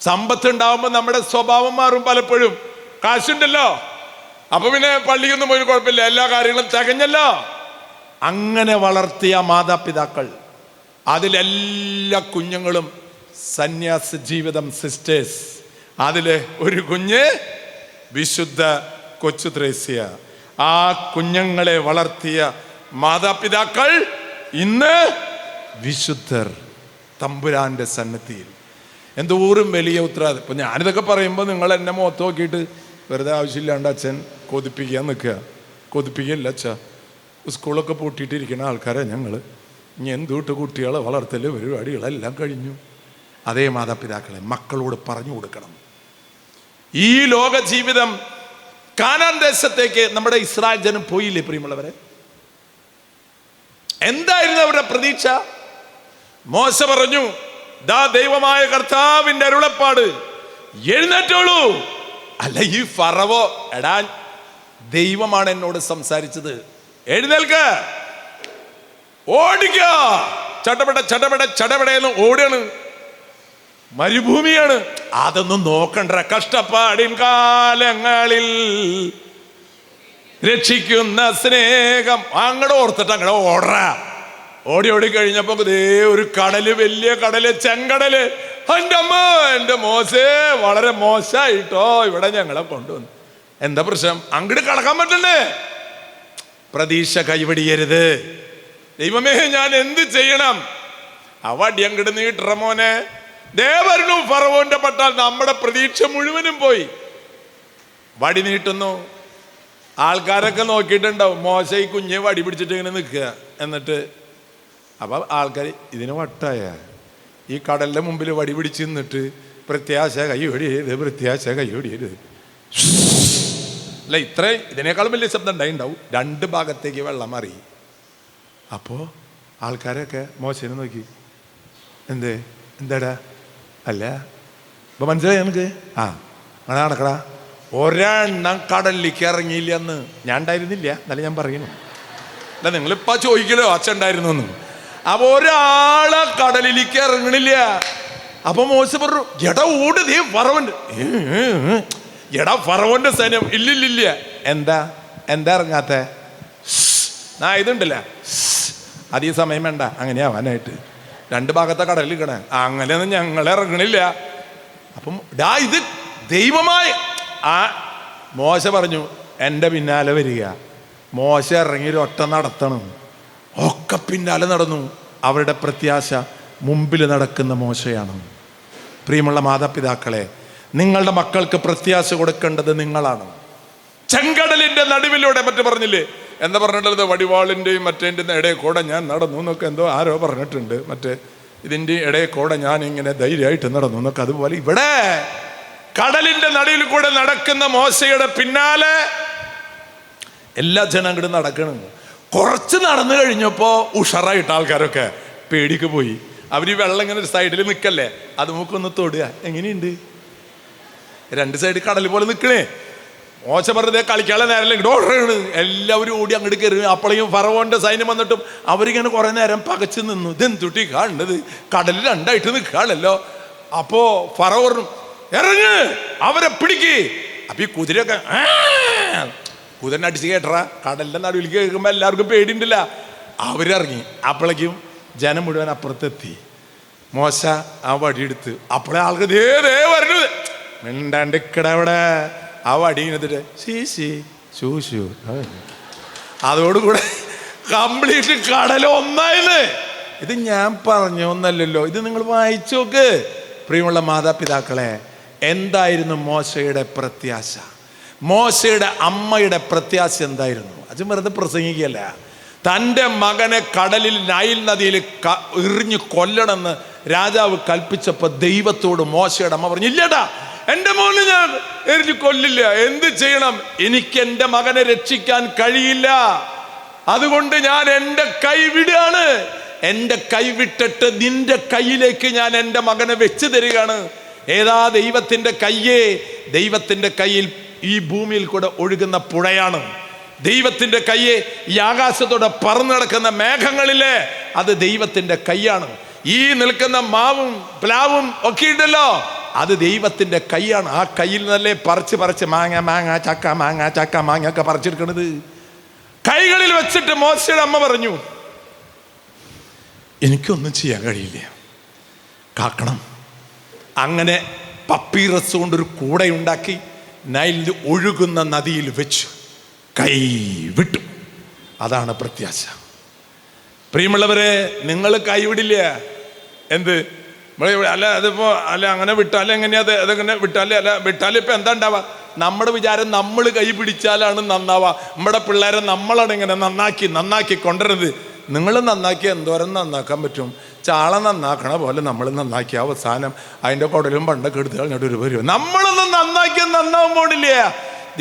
സമ്പത്ത് ഉണ്ടാവുമ്പോൾ നമ്മുടെ സ്വഭാവം മാറും പലപ്പോഴും. കാശുണ്ടല്ലോ, അപ്പൊ പിന്നെ പള്ളിയൊന്നും പോയി കുഴപ്പമില്ല, എല്ലാ കാര്യങ്ങളും തികഞ്ഞല്ലോ. അങ്ങനെ വളർത്തിയ മാതാപിതാക്കൾ, അതിലെല്ലാ കുഞ്ഞുങ്ങളും സന്യാസ ജീവിതം. സിസ്റ്റേഴ്സ്, അതിലെ ഒരു കുഞ്ഞ് വിശുദ്ധ കൊച്ചു ത്രേസ്യ. ആ കുഞ്ഞുങ്ങളെ വളർത്തിയ മാതാപിതാക്കൾ ഇന്ന് വിശുദ്ധർ, തമ്പുരാന്റെ സന്നിധിയിൽ. എന്തോറും വലിയ ഉത്തരവാദിത്വം. ഇപ്പൊ ഞാനിതൊക്കെ പറയുമ്പോൾ നിങ്ങൾ എന്നെ മുഖത്ത് നോക്കിയിട്ട് വെറുതെ ആവശ്യമില്ലാണ്ട് അച്ഛൻ കൊതിപ്പിക്കാൻ നിൽക്കുക. കൊതിപ്പിക്കില്ല അച്ഛാ, സ്കൂളൊക്കെ പൂട്ടിയിട്ടിരിക്കുന്ന ആൾക്കാരാണ് ഞങ്ങൾ. ഇനി എന്തുകൊണ്ട് കുട്ടികളെ വളർത്തല് പരിപാടികളെല്ലാം കഴിഞ്ഞു. അതേ മാതാപിതാക്കളെ മക്കളോട് പറഞ്ഞു കൊടുക്കണം. ഈ ലോക ജീവിതം കാനാൻ ദേശത്തേക്ക് നമ്മുടെ ഇസ്രായേൽ ജനം പോയില്ലേ പ്രിയമുള്ളവരെ? എന്തായിരുന്നു അവരുടെ പ്രതീക്ഷ? മോശ പറഞ്ഞു, ദാ ദൈവമായ കർത്താവിന്റെ അരുളപ്പാട്, എഴുന്നേറ്റോളൂ. അല്ല, ഈ ഫറവോ, എടാ ദൈവമാണ് എന്നോട് സംസാരിച്ചത്, എഴുന്നേൽക്ക, ഓടിക്ക. ചടപട ചടപട ചടപടയെന്ന് ഓടുകയാണ്. മരുഭൂമിയാണ്, അതൊന്നും നോക്കണ്ട. കഷ്ടപ്പാടിൻ കാലങ്ങളിൽ രക്ഷിക്കുന്ന സ്നേഹം അങ്ങടെ ഓർത്തിട്ട് അങ്ങടെ ഓട. ഓടി കഴിഞ്ഞപ്പോ ദേ ഒരു കടല്, വലിയ കടല്, ചെങ്കടല്. എൻ്റെ അമ്മ, എൻ്റെ മോശേ വളരെ മോശമായിട്ടോ ഇവിടെ ഞങ്ങളെ കൊണ്ടുവന്നു. എന്താ പ്രശ്നം? അങ്ങോട്ട് കടക്കാൻ പറ്റണ്ടേ? പ്രതീക്ഷ കൈവടിയരുത്. ദൈവമേ ഞാൻ എന്ത് ചെയ്യണം? ആ വടി അങ്ങോട്ട് നീട്ടറ മോനെ. ദേവരനു ഫറവോന്റെ പട്ടാൽ നമ്മുടെ പ്രതീക്ഷ മുഴുവനും പോയി. വടി നീട്ടുന്നു. ആൾക്കാരൊക്കെ നോക്കിയിട്ടുണ്ടാവും മോശ ഈ കുഞ്ഞെ വടി പിടിച്ചിട്ട് ഇങ്ങനെ നിൽക്കുക. എന്നിട്ട് അപ്പൊ ആൾക്കാർ ഇതിന് വട്ടായ ഈ കടലിന്റെ മുമ്പിൽ വടി പിടിച്ച് നിന്നിട്ട് പ്രത്യാശ കൈയൊടിയരുത്, പ്രത്യാശ കൈയൊടിയരുത്. അല്ല, ഇത്രയും ഇതിനേക്കാളും വലിയ ശബ്ദം ഉണ്ടായിണ്ടാവും. രണ്ട് ഭാഗത്തേക്ക് വെള്ളം മാറി. അപ്പോൾ ആൾക്കാരൊക്കെ മോശനെ നോക്കി. എന്താടാ? അല്ല ഇപ്പൊ മനസ്സിലായി നമുക്ക്? ആ അങ്ങനെ നടക്കടാ. ഒരെണ്ണം കടലിലേക്ക് ഇറങ്ങിയില്ല. അന്ന് ഞാൻ ഉണ്ടായിരുന്നില്ല, എന്നാലും ഞാൻ പറയുന്നു. അല്ല, നിങ്ങളിപ്പ ചോദിക്കലോ അച്ഛൻ ഉണ്ടായിരുന്നു എന്ന്. അപ്പൊ ഒരാളെ കടലിലേക്ക് ഇറങ്ങണില്ല. അപ്പൊ മോശ പറഞ്ഞു, എടാ ഓട്, ദേ ഫറവോന്റെ എടാ ഫറവോന്റെ സൈന്യം. ഇല്ലില്ല. എന്താ ഇറങ്ങാത്ത? ഇതുണ്ടല്ല, അധികം സമയം വേണ്ട അങ്ങനെ ആവാനായിട്ട്. രണ്ട് ഭാഗത്തെ കടലിൽ നിൽക്കണേ. അങ്ങനെയൊന്നും ഞങ്ങൾ ഇറങ്ങണില്ല. അപ്പം ഇത് ദൈവമായി ആ മോശ പറഞ്ഞു, എൻ്റെ പിന്നാലെ വരിക. മോശ ഇറങ്ങി ഒരു ഒറ്റ നടത്തണം. ഒക്കെ പിന്നാലെ നടന്നു. അവരുടെ പ്രത്യാശ മുമ്പിൽ നടക്കുന്ന മോശയാണ്. പ്രിയമുള്ള മാതാപിതാക്കളെ, നിങ്ങളുടെ മക്കൾക്ക് പ്രത്യാശ കൊടുക്കേണ്ടത് നിങ്ങളാണ്. ചെങ്കടലിന്റെ നടുവിലൂടെ മറ്റു പറഞ്ഞില്ലേ, എന്താ പറഞ്ഞിട്ടുള്ളത്? വടിവാളിൻ്റെയും മറ്റേൻ്റെ ഇടയിൽ കൂടെ ഞാൻ നടന്നു എന്നൊക്കെ എന്തോ ആരോ പറഞ്ഞിട്ടുണ്ട്. മറ്റേ ഇതിൻ്റെ ഇടയിൽ കൂടെ ഞാൻ ഇങ്ങനെ ധൈര്യമായിട്ട് നടന്നു എന്നൊക്കെ. അതുപോലെ ഇവിടെ കടലിന്റെ നടുവിൽ കൂടെ നടക്കുന്ന മോശയുടെ പിന്നാലെ എല്ലാ ജനങ്ങളും നടക്കണം. കുറച്ച് നടന്നു കഴിഞ്ഞപ്പോൾ ഉഷറായിട്ട് ആൾക്കാരൊക്കെ പേടിക്ക് പോയി. അവർ ഈ വെള്ളം ഇങ്ങനെ ഒരു സൈഡിൽ നിൽക്കല്ലേ, അത് നമുക്കൊന്ന് തൊടുക. എങ്ങനെയുണ്ട്? രണ്ട് സൈഡ് കടൽ പോലെ നിൽക്കണേ. മോശ പറഞ്ഞതേ കളിക്കാനുള്ള നേരം ഇങ്ങോട്ട് ഓടുകയാണ്. എല്ലാവരും ഓടി അങ്ങോട്ട് കയറി. അപ്പോഴേക്കും ഫറവോന്റെ സൈന്യം വന്നിട്ടും അവരിങ്ങനെ കുറെ നേരം പകച്ചു നിന്നു. ഇതെന്തുട്ടി കാണുന്നത്? കടലിൽ രണ്ടായിട്ട് നിൽക്കുകയാണല്ലോ. അപ്പോ ഫറവോ പറഞ്ഞു, ഇറങ്ങ്, അവരെ പിടിക്ക്. അപ്പൊ ഈ കുതിരയൊക്കെ കുതിരനെ അടിച്ച് കേട്ടറ. കടലിന്റെ നടുവിലേക്ക് കേൾക്കുമ്പോ എല്ലാവർക്കും പേടിയുണ്ടില്ല. അവരിറങ്ങി. അപ്പോഴേക്കും ജനം മുഴുവൻ അപ്പുറത്തെത്തി. മോശ ആ വടിയെടുത്ത്. അപ്പോഴേ ആൾക്ക് ദേ വരണത് മിണ്ടാണ്ടിക്കട അവിടെ. ആ വടി ഇങ്ങനെത്തിട്ട് ശൂശു. അതോടുകൂടെ കംപ്ലീറ്റ് കടൽ ഒന്നായിന്ന്. ഇത് ഞാൻ പറഞ്ഞൊന്നല്ലല്ലോ, ഇത് നിങ്ങൾ വായിച്ചു നോക്ക്. പ്രിയമുള്ള മാതാപിതാക്കളെ, എന്തായിരുന്നു മോശയുടെ പ്രത്യാശ? മോശയുടെ അമ്മയുടെ പ്രത്യാശ എന്തായിരുന്നു? അത് വെറുതെ പ്രസംഗിക്കല്ല. തൻ്റെ മകനെ കടലിൽ നൈൽ നദിയിൽ എറിഞ്ഞു കൊല്ലണമെന്ന് രാജാവ് കൽപ്പിച്ചപ്പോൾ ദൈവത്തോട് മോശയുടെ അമ്മ പറഞ്ഞു, ഇല്ലടാ, എൻ്റെ മോനെ ഞാൻ എറിഞ്ഞു കൊല്ലില്ല. എന്ത് ചെയ്യണം? എനിക്ക് എൻ്റെ മകനെ രക്ഷിക്കാൻ കഴിയില്ല. അതുകൊണ്ട് ഞാൻ എൻ്റെ കൈ വിടുകയാണ്. എൻ്റെ കൈ വിട്ടിട്ട് നിന്റെ കയ്യിലേക്ക് ഞാൻ എൻ്റെ മകനെ വെച്ച് തരികയാണ്. ഏതാ? ദൈവത്തിൻ്റെ കയ്യേ. ദൈവത്തിൻ്റെ കയ്യിൽ ഈ ഭൂമിയിൽ കൂടെ ഒഴുകുന്ന പുഴയാണ്. ദൈവത്തിൻ്റെ കയ്യെ ഈ ആകാശത്തോടെ പറന്നു നടക്കുന്ന മേഘങ്ങളിലെ അത് ദൈവത്തിൻ്റെ കൈയാണ്. ഈ നിൽക്കുന്ന മാവും പ്ലാവും ഒക്കെ ഉണ്ടല്ലോ, അത് ദൈവത്തിൻ്റെ കൈയാണ്. ആ കയ്യിൽ നിന്നല്ലേ പറിച്ച് മാങ്ങ ചക്ക മാങ്ങ ഒക്കെ പറിച്ചെടുക്കണത്. കൈകളിൽ വെച്ചിട്ട് മോശയുടെ അമ്മ പറഞ്ഞു, എനിക്കൊന്നും ചെയ്യാൻ കഴിയില്ല, കാക്കണം. അങ്ങനെ പപ്പീറസ് കൊണ്ടൊരു കൂടയുണ്ടാക്കി നൈലിൽ ഒഴുകുന്ന നദിയിൽ വെച്ചു കൈ വിട്ടു. അതാണ് പ്രത്യാശ. പ്രിയമുള്ളവരെ, നിങ്ങൾ കൈവിടില്ല. എന്ത് അല്ല, അതിപ്പോ അല്ല അങ്ങനെ വിട്ടാലും എങ്ങനെയാ? അതെങ്ങനെ വിട്ടാലേ? അല്ല വിട്ടാലും ഇപ്പൊ എന്താ ഉണ്ടാവുക? നമ്മുടെ വിചാരം നമ്മൾ കൈ പിടിച്ചാലാണ് നന്നാവുക. നമ്മുടെ പിള്ളേരെ നമ്മളാണ് ഇങ്ങനെ നന്നാക്കി കൊണ്ടുവരുന്നത്. നിങ്ങൾ നന്നാക്കി എന്തോരം നന്നാക്കാൻ പറ്റും? ചാള നന്നാക്കണ പോലെ നമ്മൾ നന്നാക്കി അവസാനം അതിൻ്റെ കുടലും പണ്ടൊക്കെ എടുത്ത് കളഞ്ഞിട്ട് ഒരു വരും. നമ്മളൊന്നും നന്നാക്കിയാൽ നന്നാവാൻ പോണില്ല.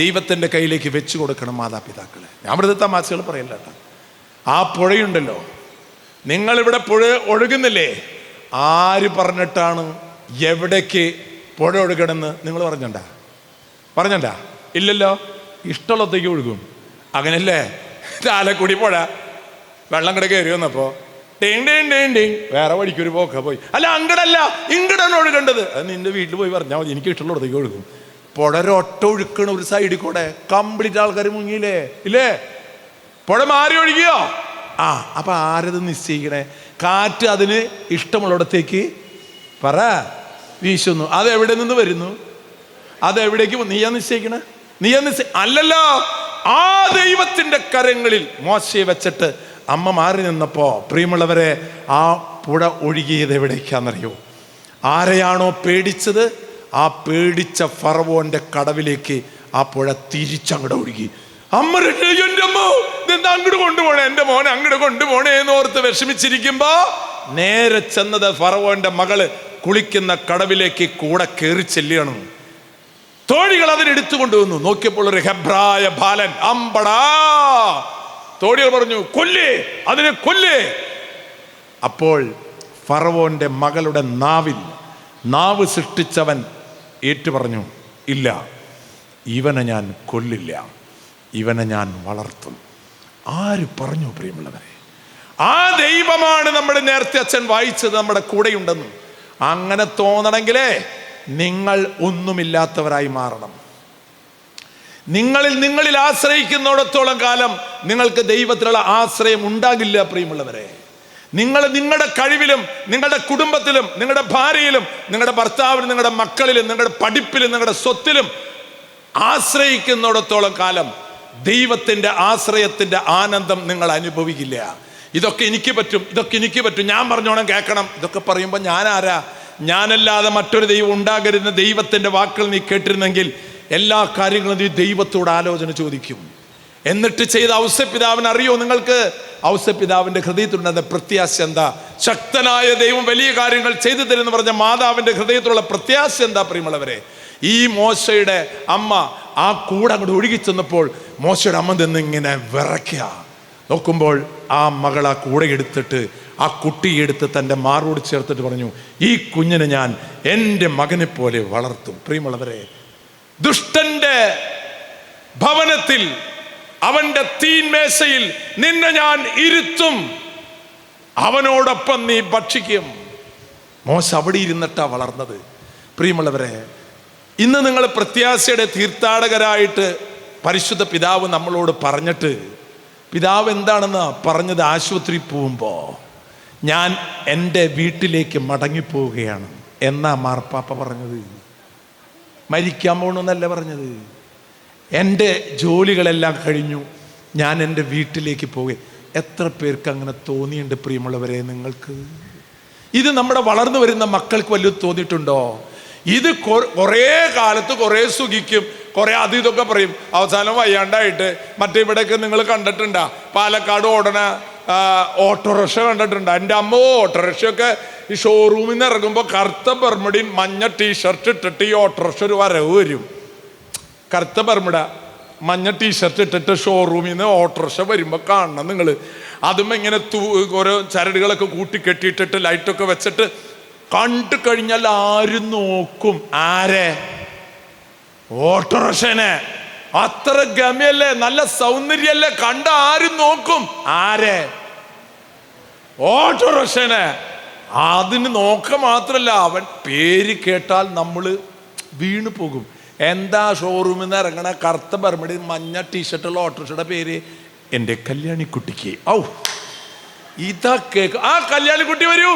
ദൈവത്തിൻ്റെ കയ്യിലേക്ക് വെച്ച് കൊടുക്കണം മാതാപിതാക്കളെ. ഞാൻ വെറുതെ തമാശകൾ പറയില്ല കേട്ടോ. ആ പുഴയുണ്ടല്ലോ, നിങ്ങളിവിടെ പുഴ ഒഴുകുന്നില്ലേ? ആര് പറഞ്ഞിട്ടാണ് എവിടേക്ക് പുഴ ഒഴുകണമെന്ന് നിങ്ങൾ പറഞ്ഞണ്ട? ഇല്ലല്ലോ. ഇഷ്ടമുള്ളത്തേക്ക് ഒഴുകും. അങ്ങനെയല്ലേ? ചാലക്കുടി പുഴ വെള്ളം കൂടെ കയറി വന്നപ്പോൾ വേറെ വഴിക്കൊരു പോക്ക പോയി. അല്ല, അങ്ങടല്ല, ഇങ്ങടാണ് ഒഴുകേണ്ടത്. അത് നിന്റെ വീട്ടിൽ പോയി പറഞ്ഞാൽ മതി. എനിക്ക് ഇഷ്ടമുള്ളടത്തേക്ക് ഒഴുകും. പുഴ ഒറ്റ ഒഴുക്കണ ഒരു സൈഡിൽ കൂടെ കംപ്ലീറ്റ് ആൾക്കാർ മുങ്ങിയില്ലേ? ഇല്ലേ? പുഴ മാറി ഒഴുകിയോ? അപ്പൊ ആരത് നിശ്ചയിക്കണേ? കാറ്റ് അതിന് ഇഷ്ടമുള്ളിടത്തേക്ക് വീശുന്നു. അതെവിടെ നിന്ന് വരുന്നു? അതെവിടേക്ക്? നീയാ നിശ്ചയിക്കണ? അല്ലല്ലോ. ആ ദൈവത്തിന്റെ കരങ്ങളിൽ മോശയെ വെച്ചിട്ട് അമ്മ മാറി നിന്നപ്പോ പ്രിയമുള്ളവരെ, ആ പുഴ ഒഴുകിയത് എവിടേക്കാണെന്നറിയോ? ആരെയാണോ പേടിച്ചത്, ആ പേടിച്ച ഫറവോന്റെ കടവിലേക്ക് ആ പുഴ തിരിച്ചങ്ങോട്ട് ഒഴുകി. അമ്മ എൻ്റെ അമ്മ ഇതെന്താ അങ്ങോട്ട് കൊണ്ടുപോണേ, എൻ്റെ മോനെ അങ്ങോട്ട് കൊണ്ടുപോണേ എന്ന് ഓർത്ത് വിഷമിച്ചിരിക്കുമ്പോ നേരെ ചെന്നത് ഫറവോന്റെ മകള് കുളിക്കുന്ന കടവിലേക്ക് കൂടെ കയറി ചെല്ലുകയാണ്. തോഴികൾ അതിനെടുത്തു കൊണ്ടുവന്നു. നോക്കിയപ്പോൾ ഒരു ഹെബ്രായ ബാലൻ. അമ്പടാ! തോഴികൾ പറഞ്ഞു, കൊല്ലേ, അതിനെ കൊല്ലേ. അപ്പോൾ ഫറവോന്റെ മകളുടെ നാവ് സൃഷ്ടിച്ചവൻ ഏറ്റു പറഞ്ഞു, ഇല്ല, ഇവനെ ഞാൻ കൊല്ലില്ല, ഇവനെ ഞാൻ വളർത്തും. ആര് പറഞ്ഞു പ്രിയമുള്ളവരെ? ആ ദൈവമാണ് നമ്മുടെ നേരത്തെ അച്ഛൻ വായിച്ചത്, നമ്മുടെ കൂടെയുണ്ടെന്നും. അങ്ങനെ തോന്നണമെങ്കിലേ നിങ്ങൾ ഒന്നുമില്ലാത്തവരായി മാറണം. നിങ്ങളിൽ ആശ്രയിക്കുന്നിടത്തോളം കാലം നിങ്ങൾക്ക് ദൈവത്തിലുള്ള ആശ്രയം ഉണ്ടാകില്ല പ്രിയമുള്ളവരെ. നിങ്ങൾ നിങ്ങളുടെ കഴിവിലും നിങ്ങളുടെ കുടുംബത്തിലും നിങ്ങളുടെ ഭാര്യയിലും നിങ്ങളുടെ ഭർത്താവിലും നിങ്ങളുടെ മക്കളിലും നിങ്ങളുടെ പഠിപ്പിലും നിങ്ങളുടെ സ്വത്തിലും ആശ്രയിക്കുന്നിടത്തോളം കാലം ദൈവത്തിന്റെ ആശ്രയത്തിന്റെ ആനന്ദം നിങ്ങൾ അനുഭവിക്കില്ല. ഇതൊക്കെ എനിക്ക് പറ്റും, ഞാൻ പറഞ്ഞോണം കേൾക്കണം, ഇതൊക്കെ പറയുമ്പോൾ ഞാനല്ലാതെ മറ്റൊരു ദൈവം ഉണ്ടാകരുന്ന ദൈവത്തിന്റെ വാക്കുകൾ നീ കേട്ടിരുന്നെങ്കിൽ എല്ലാ കാര്യങ്ങളും നീ ദൈവത്തോട് ആലോചന ചോദിക്കും. എന്നിട്ട് ചെയ്ത ഔസപിതാവിന് അറിയോ? നിങ്ങൾക്ക് ഔസപിതാവിന്റെ ഹൃദയത്തിലുണ്ടാകുന്ന പ്രത്യാശ എന്താ? ശക്തനായ ദൈവം വലിയ കാര്യങ്ങൾ ചെയ്തു തരുമെന്ന് പറഞ്ഞ മാതാവിന്റെ ഹൃദയത്തിലുള്ള പ്രത്യാശ എന്താ പ്രിയമുള്ളവരെ? ഈ മോശയുടെ അമ്മ ആ കൂടെ അങ്ങോട്ട് ഒഴുകി ചെന്നപ്പോൾ മോശയുടെ അമ്മ നിന്നിങ്ങനെ വിറയ്ക്കുക. നോക്കുമ്പോൾ ആ മകൾ ആ കൂടെ എടുത്തിട്ട് ആ കുട്ടിയെടുത്ത് തൻ്റെ മാറോട് ചേർത്തിട്ട് പറഞ്ഞു, ഈ കുഞ്ഞിനെ ഞാൻ എൻ്റെ മകനെ പോലെ വളർത്തും. പ്രിയമുള്ളവരെ, ദുഷ്ടന്റെ ഭവനത്തിൽ അവന്റെ തീന്മേശയിൽ നിന്നെ ഞാൻ ഇരുത്തും, അവനോടൊപ്പം നീ ഭക്ഷിക്കും. മോശ അവിടെ ഇരുന്നിട്ടാ വളർന്നത്. പ്രിയമുള്ളവരെ, ഇന്ന് നിങ്ങൾ പ്രത്യാശയുടെ തീർത്ഥാടകരായിട്ട് പരിശുദ്ധ പിതാവ് നമ്മളോട് പറഞ്ഞിട്ട്, പിതാവ് എന്താണെന്ന് പറഞ്ഞത്? ആശുപത്രി പോകുമ്പോൾ ഞാൻ എൻ്റെ വീട്ടിലേക്ക് മടങ്ങിപ്പോവുകയാണ് എന്നാ മാർപ്പാപ്പ പറഞ്ഞത്. മരിക്കാൻ പോകണമെന്നല്ല പറഞ്ഞത്. എൻ്റെ ജോലികളെല്ലാം കഴിഞ്ഞു, ഞാൻ എൻ്റെ വീട്ടിലേക്ക് പോവുക. എത്ര പേർക്ക് അങ്ങനെ തോന്നിയുണ്ട് പ്രിയമുള്ളവരെ നിങ്ങൾക്ക്? ഇത് നമ്മുടെ വളർന്നു വരുന്ന മക്കൾക്ക് വല്ലതും തോന്നിയിട്ടുണ്ടോ? ഇത് കുറേ കാലത്ത് കുറേ സുഖിക്കും, കുറേ അത് ഇതൊക്കെ പറയും, അവസാനം വയ്യാണ്ടായിട്ട് മറ്റേ ഇവിടെയൊക്കെ നിങ്ങൾ കണ്ടിട്ടുണ്ടാ? പാലക്കാട് ഓടണ ഓട്ടോറിക്ഷ കണ്ടിട്ടുണ്ടോ? എൻ്റെ അമ്മ ഓട്ടോറിക്ഷയൊക്കെ ഈ ഷോറൂമിൽ നിന്ന് ഇറങ്ങുമ്പോൾ കറുത്ത ബർമുടയും മഞ്ഞ ടീഷർട്ട് ഇട്ടിട്ട് ഈ ഓട്ടോറിക്ഷ ഒരു വരവ് വരും. കറുത്ത ബർമുട മഞ്ഞ ടീഷർട്ട് ഇട്ടിട്ട് ഷോറൂമിൽ നിന്ന് ഓട്ടോറിക്ഷ വരുമ്പോൾ കാണണം നിങ്ങൾ. അതും ഇങ്ങനെ ഓരോ ചരടുകളൊക്കെ കൂട്ടി കെട്ടിയിട്ടിട്ട് ലൈറ്റൊക്കെ വെച്ചിട്ട് കണ്ടു കഴിഞ്ഞാൽ ആരും നോക്കും. ആരെ? ഓട്ടോറിക്ഷനെ. അത്ര ഗമ്യല്ലേ, നല്ല സൗന്ദര്യല്ലേ, കണ്ട ആരും നോക്കും. ആരെ? ഓട്ടോറിക്ഷനെ. അതിന് നോക്ക മാത്രല്ല, അവൻ പേര് കേട്ടാൽ നമ്മൾ വീണു പോകും. എന്താ ഷോറൂമിൽ നിന്ന് ഇറങ്ങണ കറുത്ത ബർമടി മഞ്ഞ ടീഷർട്ടുള്ള ഓട്ടോറിക്ഷയുടെ പേര്? എൻ്റെ കല്യാണിക്കുട്ടിക്ക്. ഔ, ഇതാ കേക്ക്. ആ കല്യാണിക്കുട്ടി വരൂ.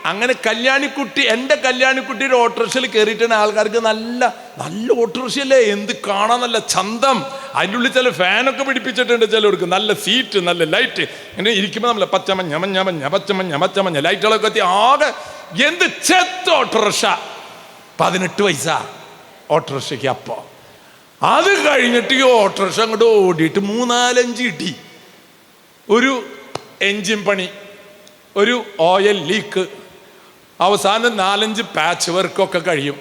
അങ്ങനെ കല്യാണിക്കുട്ടി, എൻ്റെ കല്യാണിക്കുട്ടിയുടെ ഓട്ടോറിക്ഷയിൽ കയറിയിട്ടാണ് ആൾക്കാർക്ക് നല്ല നല്ല ഓട്ടോറിക്ഷയല്ലേ, എന്ത് കാണാൻ നല്ല ചന്തം. അതിൻ്റെ ഉള്ളിൽ ചില ഫാനൊക്കെ പിടിപ്പിച്ചിട്ടുണ്ട് ചിലർക്ക്, നല്ല സീറ്റ്, നല്ല ലൈറ്റ്. ഇങ്ങനെ ഇരിക്കുമ്പോൾ നമ്മൾ പച്ചമഞ്ഞ മഞ്ഞ മഞ്ഞ പച്ചമഞ്ഞ പച്ചമഞ്ഞ ലൈറ്റുകളൊക്കെ എത്തി. ആകെ എന്ത് ചെത്ത് ഓട്ടോറിക്ഷ. 18 പൈസ ഓട്ടോറിക്ഷയ്ക്ക്. അപ്പോൾ അത് കഴിഞ്ഞിട്ട് ഈ ഓട്ടോറിക്ഷ അങ്ങോട്ട് ഓടിയിട്ട് 3-4 കിട്ടി. ഒരു എൻജിൻ പണി, ഒരു ഓയിൽ ലീക്ക്, അവസാനം 4-5 പാച്ച് വർക്കൊക്കെ കഴിയും.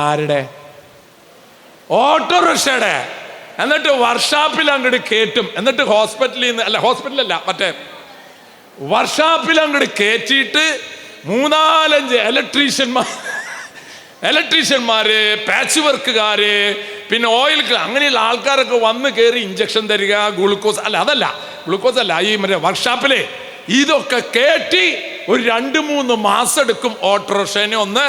ആരുടെ? ഓട്ടോറിക്ഷയുടെ. എന്നിട്ട് വർക്ക്ഷോപ്പിൽ അങ്ങോട്ട് കയറ്റും. എന്നിട്ട് ഹോസ്പിറ്റലല്ല മറ്റേ വർക്ക്ഷോപ്പിൽ അങ്ങോട്ട് കയറ്റിയിട്ട് 3-4 ഇലക്ട്രീഷ്യന്മാര്, പാച്ച് വർക്കുകാര്, പിന്നെ ഓയിൽ, അങ്ങനെയുള്ള ആൾക്കാരൊക്കെ വന്ന് കയറി ഇഞ്ചക്ഷൻ തരിക, ഗ്ലൂക്കോസ് അല്ല, ഈ മറ്റേ വർക്ക്ഷോപ്പിലെ ഇതൊക്കെ കേട്ടി ഒരു 2-3 മാസം എടുക്കും ഓട്ടോറിക്ഷനെ ഒന്ന്.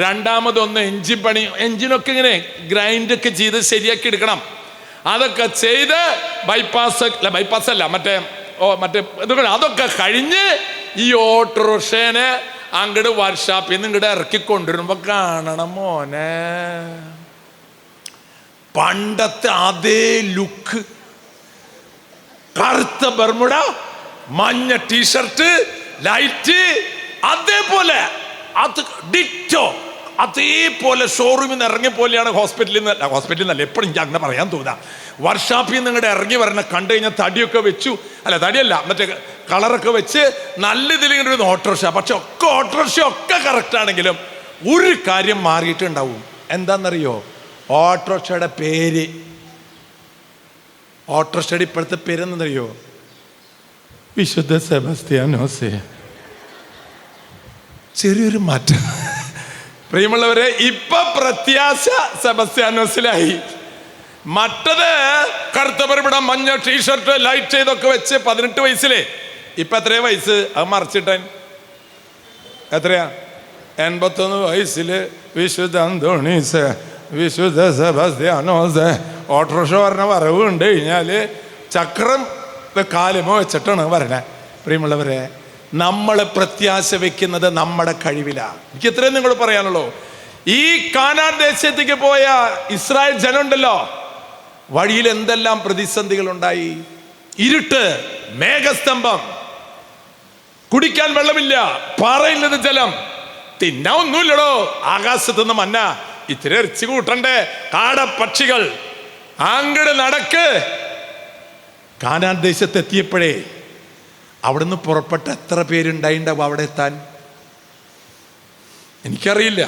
രണ്ടാമതൊന്ന് എൻജിൻ പണി, എൻജിനൊക്കെ ഇങ്ങനെ ഗ്രൈൻഡൊക്കെ ചെയ്ത് ശരിയാക്കി എടുക്കണം. അതൊക്കെ ചെയ്ത് ബൈപ്പാസ് അല്ല മറ്റേ ഇതൊക്കെ, അതൊക്കെ കഴിഞ്ഞ് ഈ ഓട്ടോറിക്ഷനെ അങ്ങോട്ട് വർക്ക്ഷോപ്പിൽ നിന്ന് ഇങ്ങോട്ട് ഇറക്കിക്കൊണ്ടിരുമ്പോ കാണണം മോനെ പണ്ടത്തെ അതേ ലുക്ക്, കറുത്ത ബർമുഡ, മഞ്ഞ ടീഷർട്ട്, ലൈറ്റ്, അതേപോലെ അത് ഡിറ്റോ അതേപോലെ ഷോറൂമിൽ നിന്ന് ഇറങ്ങിയ പോലെയാണ് ഹോസ്പിറ്റലിൽ നിന്നല്ല എപ്പോഴും എനിക്ക് അങ്ങനെ പറയാൻ തോന്നാ. വർക്ക്ഷോപ്പിൽ നിന്ന് ഇങ്ങോട്ട് ഇറങ്ങി വരണ കണ്ടു കഴിഞ്ഞാൽ തടിയൊക്കെ വെച്ചു, അല്ല തടിയല്ല മറ്റേ കളറൊക്കെ വെച്ച് നല്ല ഇതിലിങ്ങനെ ഒരു ഓട്ടോറിക്ഷ. പക്ഷെ ഓട്ടോറിക്ഷ ഒക്കെ കറക്റ്റ് ആണെങ്കിലും ഒരു കാര്യം മാറിയിട്ടുണ്ടാവും. എന്താണെന്നറിയോ? ഓട്ടോറിക്ഷയുടെ പേര്. ഓട്ടോറിക്ഷയുടെ ഇപ്പോഴത്തെ പേരെന്നറിയോ? വിശുദ്ധ സെബസ്ത്യാനോസ്. ചെറിയൊരു മാറ്റം. പ്രിയമുള്ളവരെ, ഇപ്പൊ പ്രത്യാശ സെബസ്ത്യാനോസിലായി. മറ്റത് കറുത്ത പരിമിടം, മഞ്ഞ ടീഷർട്ട്, ലൈറ്റ് ഇതൊക്കെ വെച്ച് 18 വയസ്സിലെ. ഇപ്പൊ എത്രയാ വയസ്സ്? അത് മറിച്ചിട്ടൻ എത്രയാ? 81 വയസ്സില് വിശുദ്ധ അന്തോണീസ്, വിശുദ്ധ സെബസ്ത്യാനോസ്. ഓട്ടോറിക്ഷ പറഞ്ഞ വരവ് ഉണ്ട് കഴിഞ്ഞാല് ചക്രം കാലുമോ വെച്ചിട്ടാണ് വരണേ. പ്രിയമുള്ളവരെ, നമ്മൾ പ്രത്യാശ വെക്കുന്നത് നമ്മുടെ കഴിവിലാണ്. എനിക്ക് ഇത്രയും നിങ്ങൾ പറയാനുള്ളൂ. ഈ കാനാൻ ദേശത്തേക്ക് പോയ ഇസ്രായേൽ ജനമുണ്ടല്ലോ, വഴിയിൽ എന്തെല്ലാം പ്രതിസന്ധികൾ ഉണ്ടായി. ഇരുട്ട്, മേഘസ്തംഭം, കുടിക്കാൻ വെള്ളമില്ല, പാറയിൽ നിന്ന് ജലം, തിന്നാ ഒന്നുമില്ലടോ, ആകാശത്ത് നിന്ന് മന്ന, ഇത്തിരി ഇറച്ചി കൂട്ടണ്ടേ, കാടപ്പക്ഷികൾ. അങ്ങട് നടക്ക്. കാനാൻ ദേശത്തെത്തിയപ്പോഴേ അവിടുന്ന് പുറപ്പെട്ട എത്ര പേരുണ്ടായിണ്ടാവും അവിടെ എത്താൻ? എനിക്കറിയില്ല,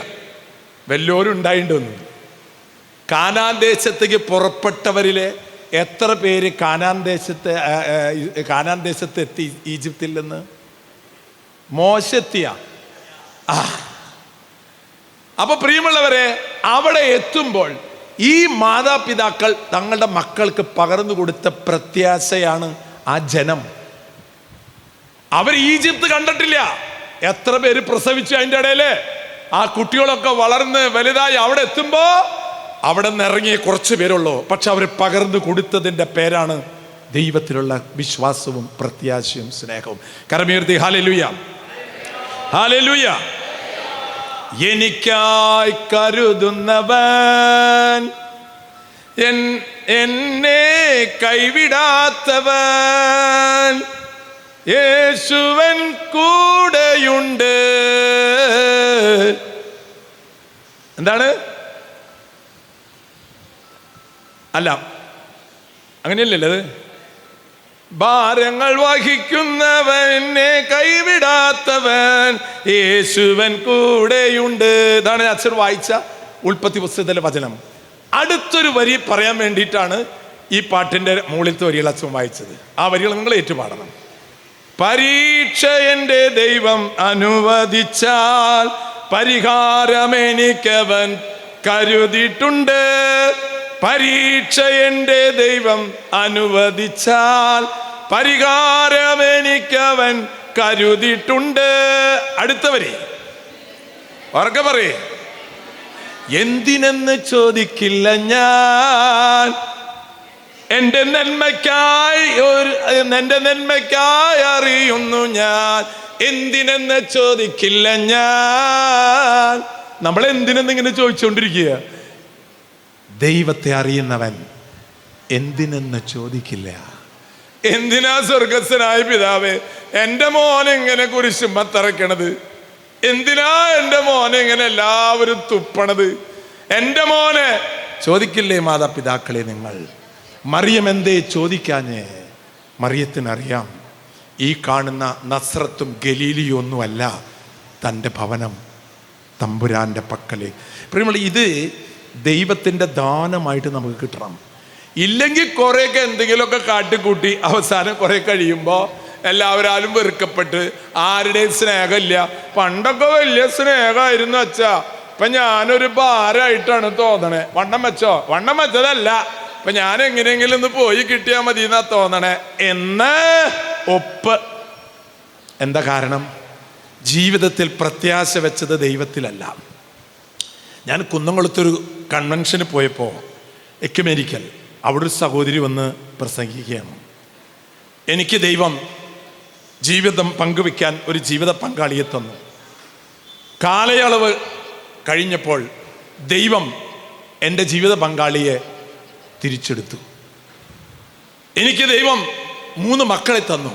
വല്ലോരും ഉണ്ടായിണ്ടോന്ന്. കാനാൻ ദേശത്തേക്ക് പുറപ്പെട്ടവരിലെ എത്ര പേര് കാനാൻ ദേശത്ത് എത്തി ഈജിപ്തിൽ നിന്ന്? മോശെത്തിയ. അപ്പൊ പ്രിയമുള്ളവരെ, അവിടെ എത്തുമ്പോൾ ഈ മാതാപിതാക്കൾ തങ്ങളുടെ മക്കൾക്ക് പകർന്നു കൊടുത്ത പ്രത്യാശയാണ് ആ ജനം. അവർ ഈജിപ്ത് കണ്ടിട്ടില്ല. എത്ര പേര് പ്രസവിച്ചു അതിൻ്റെ ഇടയില്. ആ കുട്ടികളൊക്കെ വളർന്ന് വലുതായി അവിടെ എത്തുമ്പോ അവിടെ നിന്ന് ഇറങ്ങിയ കുറച്ച് പേരുള്ളൂ. പക്ഷെ അവർ പകർന്നു കൊടുത്തതിന്റെ പേരാണ് ദൈവത്തിലുള്ള വിശ്വാസവും പ്രത്യാശയും സ്നേഹവും. കരമുയർത്തി ഹല്ലേലൂയ, ഹല്ലേലൂയ. എനിക്കായി കരുതുന്നവൻ, എന്നെ കൈവിടാത്തവൻ, യേശുവൻ കൂടെയുണ്ട്. എന്താണ്? അല്ല, അങ്ങനെയല്ലല്ലോ അത്. ഭാരങ്ങൾ വഹിക്കുന്നവൻ, എന്നെ കൈവിടാത്തവൻ, യേശുവൻ കൂടെയുണ്ട്. ഇതാണ് അച്ഛൻ വായിച്ച ഉൽപ്പത്തി പുസ്തകത്തിലെ വചനം. അടുത്തൊരു വരി പറയാൻ വേണ്ടിയിട്ടാണ് ഈ പാട്ടിന്റെ മുകളിലത്തെ വരികൾ അച്ഛൻ വായിച്ചത്. ആ വരികൾ നിങ്ങൾ ഏറ്റുപാടണം. പരീക്ഷ എൻ്റെ ദൈവം അനുവദിച്ചാൽ പരിഹാരം എനിക്കവൻ കരുതിയിട്ടുണ്ട്. പരീക്ഷ എൻ്റെ ദൈവം അനുവദിച്ചാൽ പരിഹാരം എനിക്കവൻ കരുതിയിട്ടുണ്ട്. അടുത്ത വരി ഉറക്കെ പറയേ. എന്തിനെന്ന് ചോദിക്കില്ല ഞാൻ, എൻ്റെ നന്മയ്ക്കായി അറിയുന്നു ഞാൻ. എന്തിനെന്ന് ചോദിക്കില്ല ഞാൻ. നമ്മൾ എന്തിനെന്നിങ്ങനെ ചോദിച്ചുകൊണ്ടിരിക്കുക. ദൈവത്തെ അറിയുന്നവൻ എന്തിനെന്ന് ചോദിക്കില്ല. എന്തിനാ സ്വർഗസ്ഥനായ പിതാവേ എൻ്റെ മോനെ ഇങ്ങനെ കുരിശുമ്മ തറയ്ക്കണത്? എന്തിനാ എൻ്റെ മോനെ ഇങ്ങനെ എല്ലാവരും തുപ്പണത്? എൻ്റെ മോനെ ചോദിക്കില്ലേ മാതാപിതാക്കളെ നിങ്ങൾ? മറിയം എന്തേ ചോദിക്കാഞ്ഞേ? മറിയത്തിനറിയാം, ഈ കാണുന്ന നസ്രത്തും ഗലീലിയും ഒന്നുമല്ല തൻ്റെ ഭവനം തമ്പുരാൻ്റെ പക്കല്. പ്രിയമുള്ള, ഇത് ദൈവത്തിൻ്റെ ദാനമായിട്ട് നമുക്ക് കിട്ടണം. ഇല്ലെങ്കിൽ കുറേയൊക്കെ എന്തെങ്കിലുമൊക്കെ കാട്ടിക്കൂട്ടി അവസാനം കുറെ കഴിയുമ്പോൾ എല്ലാവരും വെറുക്കപ്പെട്ട് ആരുടെയും സ്നേഹമില്ല. പണ്ടൊക്കെ വലിയ സ്നേഹമായിരുന്നു അച്ഛാ, ഇപ്പൊ ഞാനൊരു ഭാരമായിട്ടാണ് തോന്നണേ. വണ്ണം വെച്ചോ? വണ്ണം വെച്ചതല്ല, ഇപ്പൊ ഞാൻ എങ്ങനെയെങ്കിലും ഒന്ന് പോയി കിട്ടിയാൽ മതി എന്നാ തോന്നണേ എന്ന് ഒപ്പ്. എന്താ കാരണം? ജീവിതത്തിൽ പ്രത്യാശ വെച്ചത് ദൈവത്തിലല്ല. ഞാൻ കുന്നംകുളത്തൊരു കൺവെൻഷന് പോയപ്പോൾ എക്യുമെനിക്കൽ, അവിടെ ഒരു സഹോദരി വന്ന് പ്രസംഗിക്കുകയാണ്. എനിക്ക് ദൈവം ജീവിതം പങ്കുവെക്കാൻ ഒരു ജീവിത പങ്കാളിയെ തന്നു. കാലയളവ് കഴിഞ്ഞപ്പോൾ ദൈവം എൻ്റെ ജീവിത പങ്കാളിയെ തിരിച്ചെടുത്തു. എനിക്ക് ദൈവം 3 മക്കളെ തന്നു.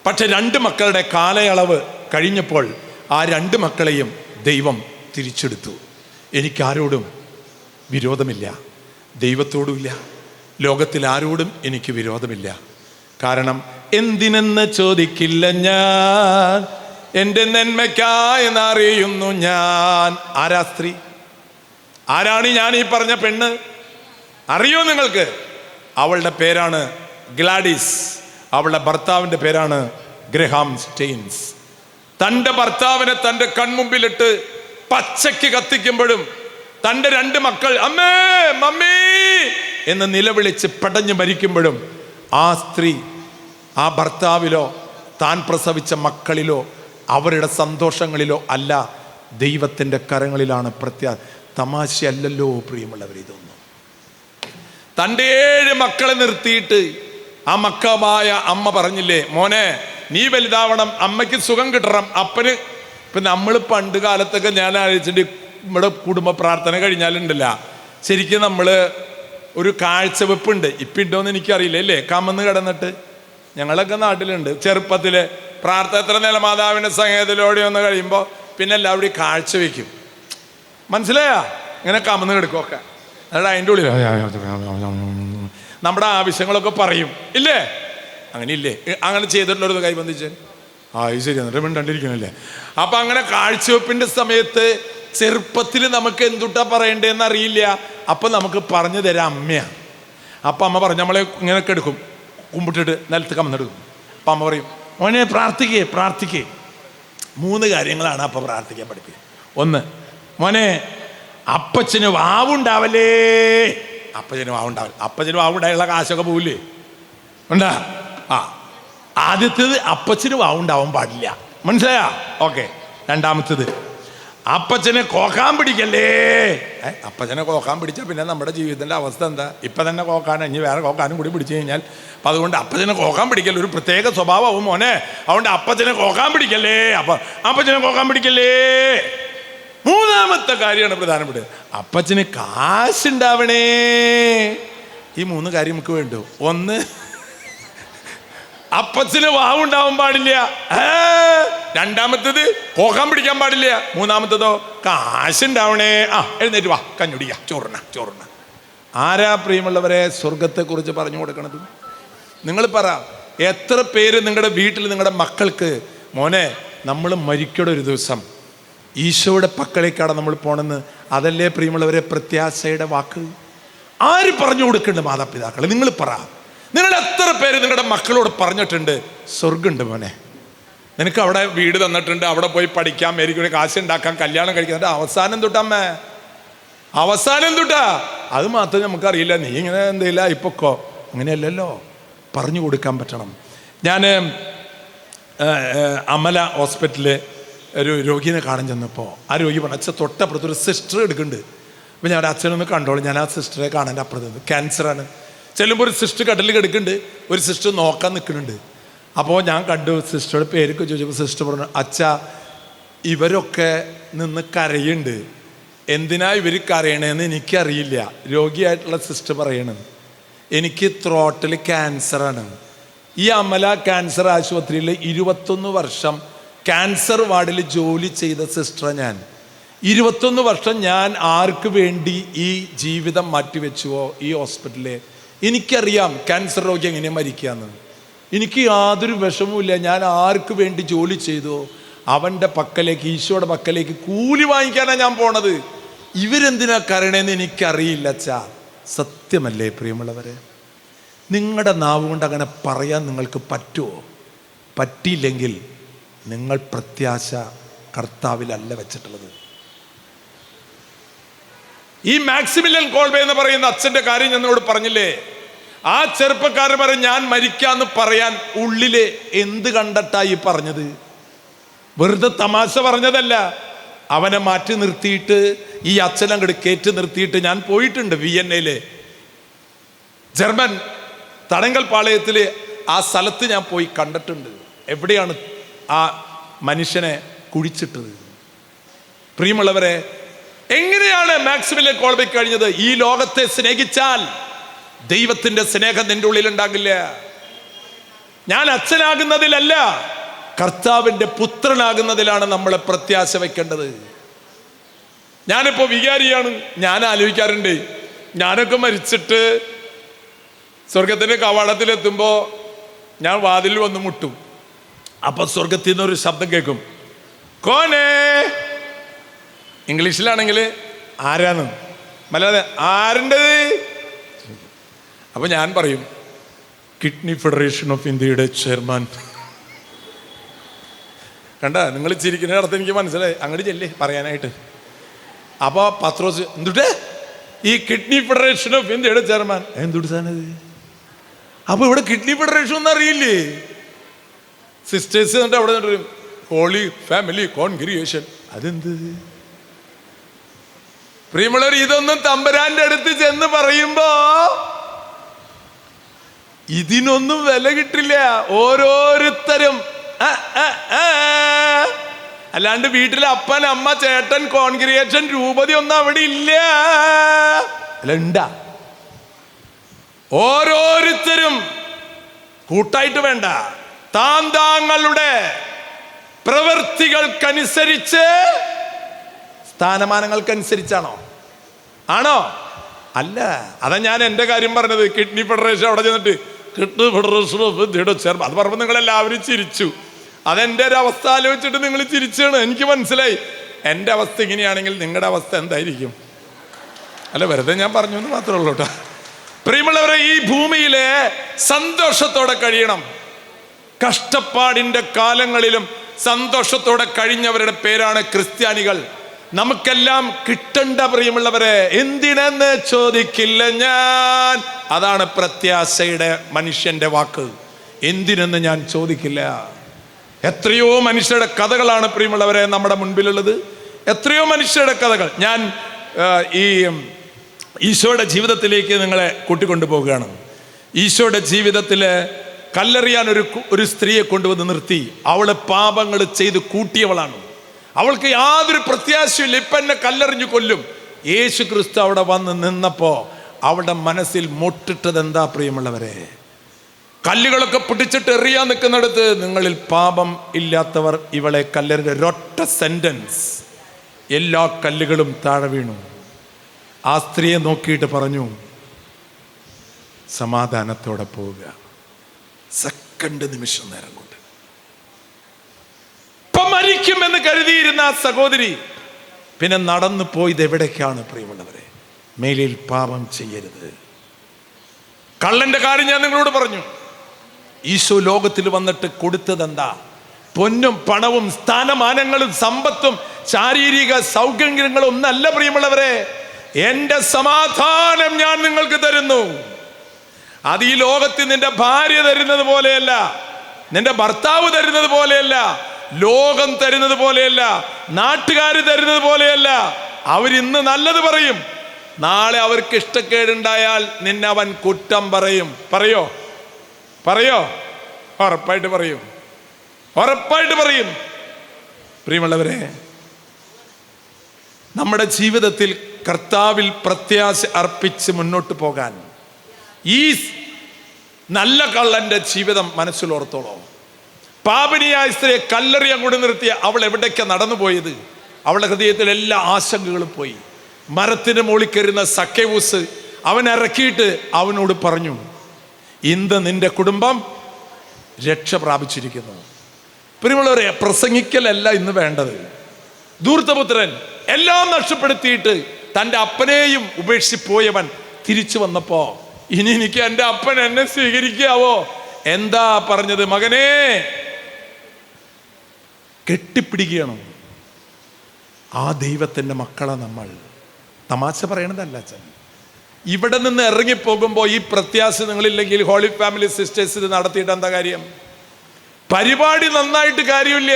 പക്ഷെ 2 മക്കളുടെ കാലയളവ് കഴിഞ്ഞപ്പോൾ ആ 2 മക്കളെയും ദൈവം തിരിച്ചെടുത്തു. എനിക്കാരോടും വിരോധമില്ല, ദൈവത്തോടുമില്ല, ലോകത്തിൽ ആരോടും എനിക്ക് വിരോധമില്ല. കാരണം എന്തിനെന്ന് ചോദിക്കില്ല ഞാൻ, എൻ്റെ നന്മയ്ക്കായെന്നറിയുന്നു ഞാൻ. ആരാ സ്ത്രീ? ആരാണ് ഞാൻ ഈ പറഞ്ഞ പെണ്ണ്? അറിയോ നിങ്ങൾക്ക്? അവളുടെ പേരാണ് ഗ്ലാഡിസ്. അവളുടെ ഭർത്താവിൻ്റെ പേരാണ് ഗ്രഹാം സ്റ്റെയിൻസ്. തൻ്റെ ഭർത്താവിനെ തൻ്റെ കൺമുമ്പിലിട്ട് പച്ചയ്ക്ക് കത്തിക്കുമ്പോഴും തൻ്റെ 2 മക്കൾ അമ്മേ മമ്മി എന്ന് നിലവിളിച്ച് പടഞ്ഞു മരിക്കുമ്പോഴും ആ സ്ത്രീ ആ ഭർത്താവിലോ താൻ പ്രസവിച്ച മക്കളിലോ അവരുടെ സന്തോഷങ്ങളിലോ അല്ല, ദൈവത്തിൻ്റെ കരങ്ങളിലാണ്. തമാശയല്ലല്ലോ പ്രിയമുള്ളവർ ഇതൊന്നും. തൻ്റെ 7 മക്കളെ നിർത്തിയിട്ട് ആ മക്കമായ അമ്മ പറഞ്ഞില്ലേ, മോനെ നീ വലുതാവണം, അമ്മയ്ക്ക് സുഖം കിട്ടണം, അപ്പന്. ഇപ്പം നമ്മൾ പണ്ട് കാലത്തൊക്കെ ഞാൻ ആലോചിച്ചിട്ട് നമ്മുടെ കുടുംബ പ്രാർത്ഥന കഴിഞ്ഞാലുണ്ടല്ല, ശരിക്കും നമ്മൾ ഒരു കാഴ്ചവെപ്പുണ്ട്. ഇപ്പം ഉണ്ടോയെന്ന് എനിക്കറിയില്ല, അല്ലേ? കമന്ന് കിടന്നിട്ട് ഞങ്ങളൊക്കെ നാട്ടിലുണ്ട്. ചെറുപ്പത്തിൽ പ്രാർത്ഥന എത്ര നില മാതാവിൻ്റെ സംഗീതത്തിലോടെ ഒന്ന് കഴിയുമ്പോൾ പിന്നെ എല്ലാവരും കാഴ്ച വയ്ക്കും. മനസ്സിലായാ? ഇങ്ങനെ കമന്ന് കിടക്കുമൊക്കെ. അതായത് അതിൻ്റെ ഉള്ളിൽ നമ്മുടെ ആവശ്യങ്ങളൊക്കെ പറയും, ഇല്ലേ? അങ്ങനെ ഇല്ലേ? അങ്ങനെ ചെയ്തിട്ടുള്ളൊരു കൈബന്ധിച്ച് ഇത് ശരി എന്നിട്ട് മിണ്ടണ്ടിരിക്കണല്ലേ. അപ്പം അങ്ങനെ കാഴ്ചവെപ്പിൻ്റെ സമയത്ത് ചെറുപ്പത്തിൽ നമുക്ക് എന്തുട്ടാ പറയണ്ടേന്ന് അറിയില്ല. അപ്പം നമുക്ക് പറഞ്ഞു തരാം അമ്മയാണ്. അപ്പം അമ്മ പറഞ്ഞു, നമ്മളെ ഇങ്ങനെയൊക്കെ എടുക്കും, കുമ്പിട്ടിട്ട് നിലത്ത് കമന്നെടുക്കും. അപ്പം അമ്മ പറയും, മോനെ പ്രാർത്ഥിക്കേ 3 കാര്യങ്ങളാണ് അപ്പം പ്രാർത്ഥിക്കാൻ പഠിപ്പിക്കുക. 1, മോനെ അപ്പച്ചന് വാവുണ്ടാവല്ലേ. അപ്പച്ചന് വാവുണ്ടാവില്ല. അപ്പച്ചന് വാവുണ്ടായുള്ള കാശൊക്കെ പോവില്ലേ? ഉണ്ടാ? ആദ്യത്തേത് അപ്പച്ചന് വാവുണ്ടാവാൻ പാടില്ല. മനസ്സിലായാ? ഓക്കെ. 2ാമത്തേത് അപ്പച്ചനെ കോക്കാൻ പിടിക്കല്ലേ. അപ്പച്ചനെ കോക്കാൻ പിടിച്ചാൽ പിന്നെ നമ്മുടെ ജീവിതത്തിൻ്റെ അവസ്ഥ എന്താ? ഇപ്പം തന്നെ കോക്കാൻ, ഇനി വേറെ കോക്കാനും കൂടി പിടിച്ചു കഴിഞ്ഞാൽ, അപ്പം അതുകൊണ്ട് അപ്പച്ചനെ കോക്കാൻ പിടിക്കല്ലേ, ഒരു പ്രത്യേക സ്വഭാവമാവും മോനെ. അതുകൊണ്ട് അപ്പച്ചനെ കോക്കാൻ പിടിക്കല്ലേ. അപ്പച്ചനെ കോക്കാൻ പിടിക്കല്ലേ. 3ാമത്തെ കാര്യമാണ് പ്രധാനപ്പെട്ടത്, അപ്പച്ചന് കാശുണ്ടാവണേ. ഈ 3 കാര്യം നമുക്ക് വേണ്ടു. 1, അപ്പച്ചന് വാവുണ്ടാവാൻ പാടില്ല. 2ാമത്തേത് കോക്കാൻ പിടിക്കാൻ പാടില്ല. 3ാമത്തേതോ കാശുണ്ടാവണേ. എഴുന്നേറ്റ് വാ, കഞ്ഞുടിയ, ചോറിന. ആരാ പ്രിയമുള്ളവരെ സ്വർഗത്തെക്കുറിച്ച് പറഞ്ഞു കൊടുക്കണത്? നിങ്ങൾ പറ. എത്ര പേര് നിങ്ങളുടെ വീട്ടിൽ നിങ്ങളുടെ മക്കൾക്ക്, മോനെ നമ്മൾ മരിക്കട ഒരു ദിവസം ഈശോയുടെ പക്കലേക്കാണ് നമ്മൾ പോണെന്ന്, അതല്ലേ പ്രിയമുള്ളവരെ പ്രത്യാശയുടെ വാക്ക്? ആര് പറഞ്ഞു കൊടുക്കുന്നുണ്ട്? മാതാപിതാക്കൾ. നിങ്ങൾ പറ. നിങ്ങൾ എത്ര പേര് നിങ്ങളുടെ മക്കളോട് പറഞ്ഞിട്ടുണ്ട്, സ്വർഗമുണ്ട് മോനെ, നിനക്ക് അവിടെ വീട് തന്നിട്ടുണ്ട്, അവിടെ പോയി പഠിക്കാം, മേരിക്കൂടെ കാശ് ഉണ്ടാക്കാം, കല്യാണം കഴിക്കാൻ. അവസാനം തൊട്ടമ്മേ, അവസാനം തൊട്ടാ അത് മാത്രം നമുക്കറിയില്ല, നീ ഇങ്ങനെ എന്തെയില്ല ഇപ്പൊക്കോ. അങ്ങനെയല്ലല്ലോ, പറഞ്ഞു കൊടുക്കാൻ പറ്റണം. ഞാൻ അമല ഹോസ്പിറ്റലിൽ ഒരു രോഗിനെ കാണാൻ ചെന്നപ്പോൾ ആ രോഗി പറഞ്ഞു, അച്ഛൻ തൊട്ടപ്പുറത്തൊരു സിസ്റ്റർ എടുക്കുന്നുണ്ട്. അപ്പോൾ ഞാൻ അച്ഛനൊന്ന് കണ്ടോളൂ, ഞാൻ ആ സിസ്റ്ററെ കാണാൻ അപ്പുറത്ത് ക്യാൻസറാണ്. ചെല്ലുമ്പോൾ ഒരു സിസ്റ്റർ കട്ടിൽ കിടക്കുന്നുണ്ട്, ഒരു സിസ്റ്റർ നോക്കാൻ നിൽക്കുന്നുണ്ട്. അപ്പോൾ ഞാൻ കണ്ടു, സിസ്റ്ററുടെ പേരൊക്കെ ചോദിച്ചപ്പോൾ സിസ്റ്റർ പറഞ്ഞു, അച്ഛാ ഇവരൊക്കെ നിന്ന് കരയുണ്ട്, എന്തിനാ ഇവർ കരയണേന്ന് എനിക്കറിയില്ല. രോഗിയായിട്ടുള്ള സിസ്റ്റർ പറയണം, എനിക്ക് ത്രോട്ടിൽ ക്യാൻസറാണ്. ഈ അമല ക്യാൻസർ ആശുപത്രിയിൽ 21 വർഷം ക്യാൻസർ വാർഡിൽ ജോലി ചെയ്ത സിസ്റ്റർ ഞാൻ. 21 വർഷം ഞാൻ ആർക്ക് വേണ്ടി ഈ ജീവിതം മാറ്റിവെച്ചുവോ ഈ ഹോസ്പിറ്റലിൽ, എനിക്കറിയാം ക്യാൻസർ രോഗി എങ്ങനെ മരിക്കാന്ന്. എനിക്ക് യാതൊരു വിഷമവുമില്ല. ഞാൻ ആർക്ക് വേണ്ടി ജോലി ചെയ്തോ അവൻ്റെ പക്കലേക്ക്, ഈശോയുടെ പക്കലേക്ക് കൂലി വാങ്ങിക്കാനാണ് ഞാൻ പോണത്. ഇവരെന്തിനാ കരയണേന്ന് എനിക്കറിയില്ല അച്ഛാ. സത്യമല്ലേ പ്രിയമുള്ളവരെ? നിങ്ങളുടെ നാവ് കൊണ്ട് അങ്ങനെ പറയാൻ നിങ്ങൾക്ക് പറ്റുമോ? പറ്റിയില്ലെങ്കിൽ നിങ്ങൾ പ്രത്യാശ കർത്താവിലല്ല വെച്ചിട്ടുള്ളത്. ഈ മാക്സിമിലിയൻ കോൾബേ എന്ന് പറയുന്ന അച്ഛൻ്റെ കാര്യം എന്നോട് പറഞ്ഞില്ലേ? ആ ചെറുപ്പക്കാരൻ പറയും, ഞാൻ മരിക്കാന്ന് പറയാൻ ഉള്ളില് എന്ത് കണ്ടിട്ടായി പറഞ്ഞത്? വെറുതെ തമാശ പറഞ്ഞതല്ല. അവനെ മാറ്റി നിർത്തിയിട്ട് ഈ അച്ഛനങ്ങോട്ട് കയറ്റി നിർത്തിയിട്ട് ഞാൻ പോയിട്ടുണ്ട് വിയന്നയില്, ജർമ്മൻ തടങ്കൽ പാളയത്തില്. ആ സ്ഥലത്ത് ഞാൻ പോയി കണ്ടിട്ടുണ്ട്. എവിടെയാണ് ആ മനുഷ്യനെ കുഴിച്ചിട്ടത്? പ്രിയമുള്ളവരെ, എങ്ങനെയാണ് മാക്സിമിലിയൻ കോൾബി കഴിഞ്ഞത്? ഈ ലോകത്തെ സ്നേഹിച്ചാൽ ദൈവത്തിന്റെ സ്നേഹം നിന്റെ ഉള്ളിൽ ഉണ്ടാകില്ല. ഞാൻ അച്ഛനാകുന്നതിലല്ല, കർത്താവിന്റെ പുത്രനാകുന്നതിലാണ് നമ്മൾ പ്രത്യാശ വെക്കേണ്ടത്. ഞാനിപ്പോ വികാരിയാണ്. ഞാൻ ആലോചിക്കാറുണ്ട്, ഞാനൊക്കെ മരിച്ചിട്ട് സ്വർഗത്തിന്റെ കവാടത്തിലെത്തുമ്പോ ഞാൻ വാതിൽ വന്ന് മുട്ടും. അപ്പൊ സ്വർഗത്തിൽ നിന്നൊരു ശബ്ദം കേൾക്കും, കോനേ. ഇംഗ്ലീഷിലാണെങ്കിൽ ആരാന്ന്, മലയാളം ആരുണ്ടത്? അപ്പൊ ഞാൻ പറയും, കിഡ്നി ഫെഡറേഷൻ ഓഫ് ഇന്ത്യയുടെ ചെയർമാൻ. കണ്ട, നിങ്ങൾ ചിരിക്കുന്ന അടുത്ത് എനിക്ക് മനസ്സിലായി, അങ്ങോട്ട് ചെല്ലേ പറയാനായിട്ട്. അപ്പൊ പത്രോസ്, എന്തുട്ടേ ഈ കിഡ്നി ഫെഡറേഷൻ ഓഫ് ഇന്ത്യയുടെ ചെയർമാൻ? എന്തുട്ട് സാധനത്? അപ്പൊ ഇവിടെ കിഡ്നി ഫെഡറേഷൻ ഒന്നും അറിയില്ലേ? സിസ്റ്റേഴ്സ് എന്നിട്ട് അവിടെ നിന്നിട്ട് ഹോളി ഫാമിലി കോൺഗ്രിഗേഷൻ. അതെന്ത്? പ്രിയമുള്ളവർ, ഇതൊന്നും തമ്പുരാന്റെ അടുത്ത് ചെന്ന് പറയുമ്പോ ഇതിനൊന്നും വില കിട്ടില്ല. ഓരോരുത്തരും അല്ലാണ്ട് വീട്ടിലെ അപ്പൻ അമ്മ ചേട്ടൻ കോൺഗ്രിഗേഷൻ രൂപതി ഒന്നും അവിടെ ഇല്ല. അല്ല, ഉണ്ടാ? ഓരോരുത്തരും കൂട്ടായിട്ട് വേണ്ട, താന്താങ്ങളുടെ പ്രവൃത്തികൾക്കനുസരിച്ച്, സ്ഥാനമാനങ്ങൾക്കനുസരിച്ചാണോ? ആണോ? അല്ല. അതാ ഞാൻ എൻ്റെ കാര്യം പറഞ്ഞത്. കിഡ്നി ഫെഡറേഷൻ അവിടെ ചെന്നിട്ട് കിഡ്നി ഫെഡറേഷൻ ഓഫ് ഇന്ത്യയുടെ ചെയർമാൻ അത് പറഞ്ഞപ്പോൾ നിങ്ങളെല്ലാവരും ചിരിച്ചു. അതെൻ്റെ ഒരു അവസ്ഥ ആലോചിച്ചിട്ട് നിങ്ങൾ ചിരിച്ചാണ്. എനിക്ക് മനസ്സിലായി എൻ്റെ അവസ്ഥ ഇങ്ങനെയാണെങ്കിൽ നിങ്ങളുടെ അവസ്ഥ എന്തായിരിക്കും. അല്ല, വെറുതെ ഞാൻ പറഞ്ഞു എന്ന് മാത്രമേ ഉള്ളൂ കേട്ടോ. പ്രിയമുള്ളവരെ, ഈ ഭൂമിയിലെ സന്തോഷത്തോടെ കഴിയണം. കഷ്ടപ്പാടിൻ്റെ കാലങ്ങളിലും സന്തോഷത്തോടെ കഴിഞ്ഞവരുടെ പേരാണ് ക്രിസ്ത്യാനികൾ. നമുക്കെല്ലാം കിട്ടണ്ട പ്രിയമുള്ളവരെ, എന്തിനെന്ന് ചോദിക്കില്ല ഞാൻ. അതാണ് പ്രത്യാശയുടെ മനുഷ്യന്റെ വാക്ക്. എന്തിനെന്ന് ഞാൻ ചോദിക്കില്ല. എത്രയോ മനുഷ്യരുടെ കഥകളാണ് പ്രിയമുള്ളവരെ നമ്മുടെ മുൻപിലുള്ളത്. എത്രയോ മനുഷ്യരുടെ കഥകൾ. ഞാൻ ഈ ഈശോയുടെ ജീവിതത്തിലേക്ക് നിങ്ങളെ കൂട്ടിക്കൊണ്ടു പോവുകയാണ്. ഈശോയുടെ ജീവിതത്തിൽ കല്ലെറിയാൻ ഒരു സ്ത്രീയെ കൊണ്ടുവന്ന് നിർത്തി. അവള് പാപങ്ങൾ ചെയ്ത് കൂട്ടിയവളാണ്. അവൾക്ക് യാതൊരു പ്രത്യാശയില്ല, ഇപ്പം എന്നെ കല്ലെറിഞ്ഞു കൊല്ലും. യേശു ക്രിസ്തു അവിടെ വന്ന് നിന്നപ്പോ അവളുടെ മനസ്സിൽ മുട്ടിട്ടത് എന്താ പ്രിയമുള്ളവരെ? കല്ലുകളൊക്കെ പിടിച്ചിട്ട് എറിയാൻ നിൽക്കുന്നിടത്ത്, നിങ്ങളിൽ പാപം ഇല്ലാത്തവർ ഇവളെ കല്ലെറിഞ്ഞ ഒരൊറ്റ സെന്റൻസ്, എല്ലാ കല്ലുകളും താഴെ വീണു. ആ സ്ത്രീയെ നോക്കിയിട്ട് പറഞ്ഞു, സമാധാനത്തോടെ പോവുക. സെക്കൻഡ് നിമിഷം നേരം കൊണ്ട് ഇപ്പം മരിക്കുമെന്ന് കരുതിയിരുന്ന ആ സഹോദരി പിന്നെ നടന്നു പോയത് എവിടേക്കാണ് പ്രിയമുള്ളവരെ? മേലിൽ പാപം ചെയ്യരുത്. കള്ളന്റെ കാര്യം ഞാൻ നിങ്ങളോട് പറഞ്ഞു. ഈശോ ലോകത്തിൽ വന്നിട്ട് കൊടുത്തതെന്താ? പൊന്നും പണവും സ്ഥാനമാനങ്ങളും സമ്പത്തും ശാരീരിക സൗകര്യങ്ങളും ഒന്നല്ല പ്രിയമുള്ളവരെ. എന്റെ സമാധാനം ഞാൻ നിങ്ങൾക്ക് തരുന്നു. അത് ഈ ലോകത്തിൽ നിന്റെ ഭാര്യ തരുന്നത് പോലെയല്ല, നിന്റെ ഭർത്താവ് തരുന്നത് പോലെയല്ല, ലോകം തരുന്നത് പോലെയല്ല, നാട്ടുകാർ തരുന്നത് പോലെയല്ല. അവരിന്ന് നല്ലത് പറയും, നാളെ അവർക്ക് ഇഷ്ടക്കേടുണ്ടായാൽ നിന്നെ അവൻ കുറ്റം പറയും. പറയോ? ഉറപ്പായിട്ട് പറയും, ഉറപ്പായിട്ട് പറയും. പ്രിയമുള്ളവരെ, നമ്മുടെ ജീവിതത്തിൽ കർത്താവിൽ പ്രത്യാശ അർപ്പിച്ച് മുന്നോട്ട് പോകാൻ ഈ നല്ല കള്ളന്റെ ജീവിതം മനസ്സിലോർത്തോളോ. പാപിനിയായ സ്ത്രീയെ കല്ലെറിയ കൊണ്ട് നിർത്തിയ അവൾ എവിടേക്കാ നടന്നു പോയത്? അവളുടെ ഹൃദയത്തിൽ എല്ലാ ആശങ്കകളും പോയി. മരത്തിന് മുകളിൽ കയറുന്ന സക്കേവൂസ് അവൻ ഇറക്കിയിട്ട് അവനോട് പറഞ്ഞു, ഇന്ന് നിന്റെ കുടുംബം രക്ഷ പ്രാപിച്ചിരിക്കുന്നു. പ്രിയമുള്ളവരെ, പ്രസംഗിക്കലല്ല ഇന്ന് വേണ്ടത്. ധൂർത്തപുത്രൻ എല്ലാം നഷ്ടപ്പെടുത്തിയിട്ട് തൻ്റെ അപ്പനെയും ഉപേക്ഷിച്ച് പോയവൻ തിരിച്ചു വന്നപ്പോ, ഇനി എനിക്ക് എൻ്റെ അപ്പൻ എന്നെ സ്വീകരിക്കാവോ? എന്താ പറഞ്ഞത്? മകനെ, കെട്ടിപ്പിടിക്കണം. ആ ദൈവത്തിൻ്റെ മക്കളെ നമ്മൾ. തമാശ പറയണതല്ല അച്ഛൻ. ഇവിടെ നിന്ന് ഇറങ്ങിപ്പോകുമ്പോൾ ഈ പ്രത്യാശ നിങ്ങളില്ലെങ്കിൽ ഹോളി ഫാമിലി സിസ്റ്റേഴ്സ് ഇത് നടത്തിയിട്ട് എന്താ കാര്യം? പരിപാടി നന്നായിട്ട് കാര്യമില്ല.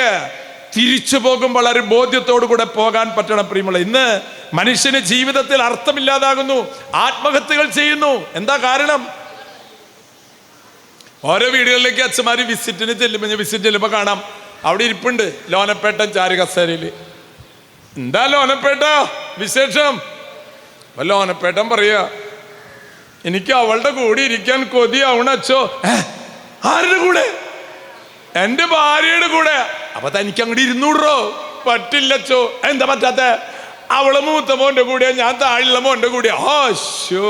തിരിച്ചു പോകുമ്പോൾ ഒരു ബോധ്യത്തോടു കൂടെ പോകാൻ പറ്റണം പ്രിയമുള്ള. ഇന്ന് മനുഷ്യന് ജീവിതത്തിൽ അർത്ഥമില്ലാതാകുന്നു, ആത്മഹത്യകൾ ചെയ്യുന്നു. എന്താ കാരണം? ഓരോ വീടുകളിലേക്ക് അച്ഛന്മാര് വിസിറ്റ് ചെല്ലുമ്പോൾ കാണാം, അവിടെ ഇരിപ്പുണ്ട് ലോനപ്പേട്ടൻ ചാരുകസേരയിൽ. എന്താ ലോനപ്പേട്ട വിശേഷം? അപ്പൊ ലോനപ്പേട്ടൻ പറയാ, എനിക്ക് അവളുടെ കൂടെ ഇരിക്കാൻ കൊതിയാവണ അച്ചോ. ആരുടെ കൂടെ? എന്റെ ഭാര്യയുടെ കൂടെ. അപ്പൊ തനിക്ക് അങ്ങോട്ട് ഇരുന്നൂടോ? പറ്റില്ലച്ചോ. എന്താ പറ്റാത്ത? അവള് മൂത്ത മോന്റെ കൂടെ, ഞാൻ താഴെയുള്ള മോന്റെ കൂടെ. ആശോ,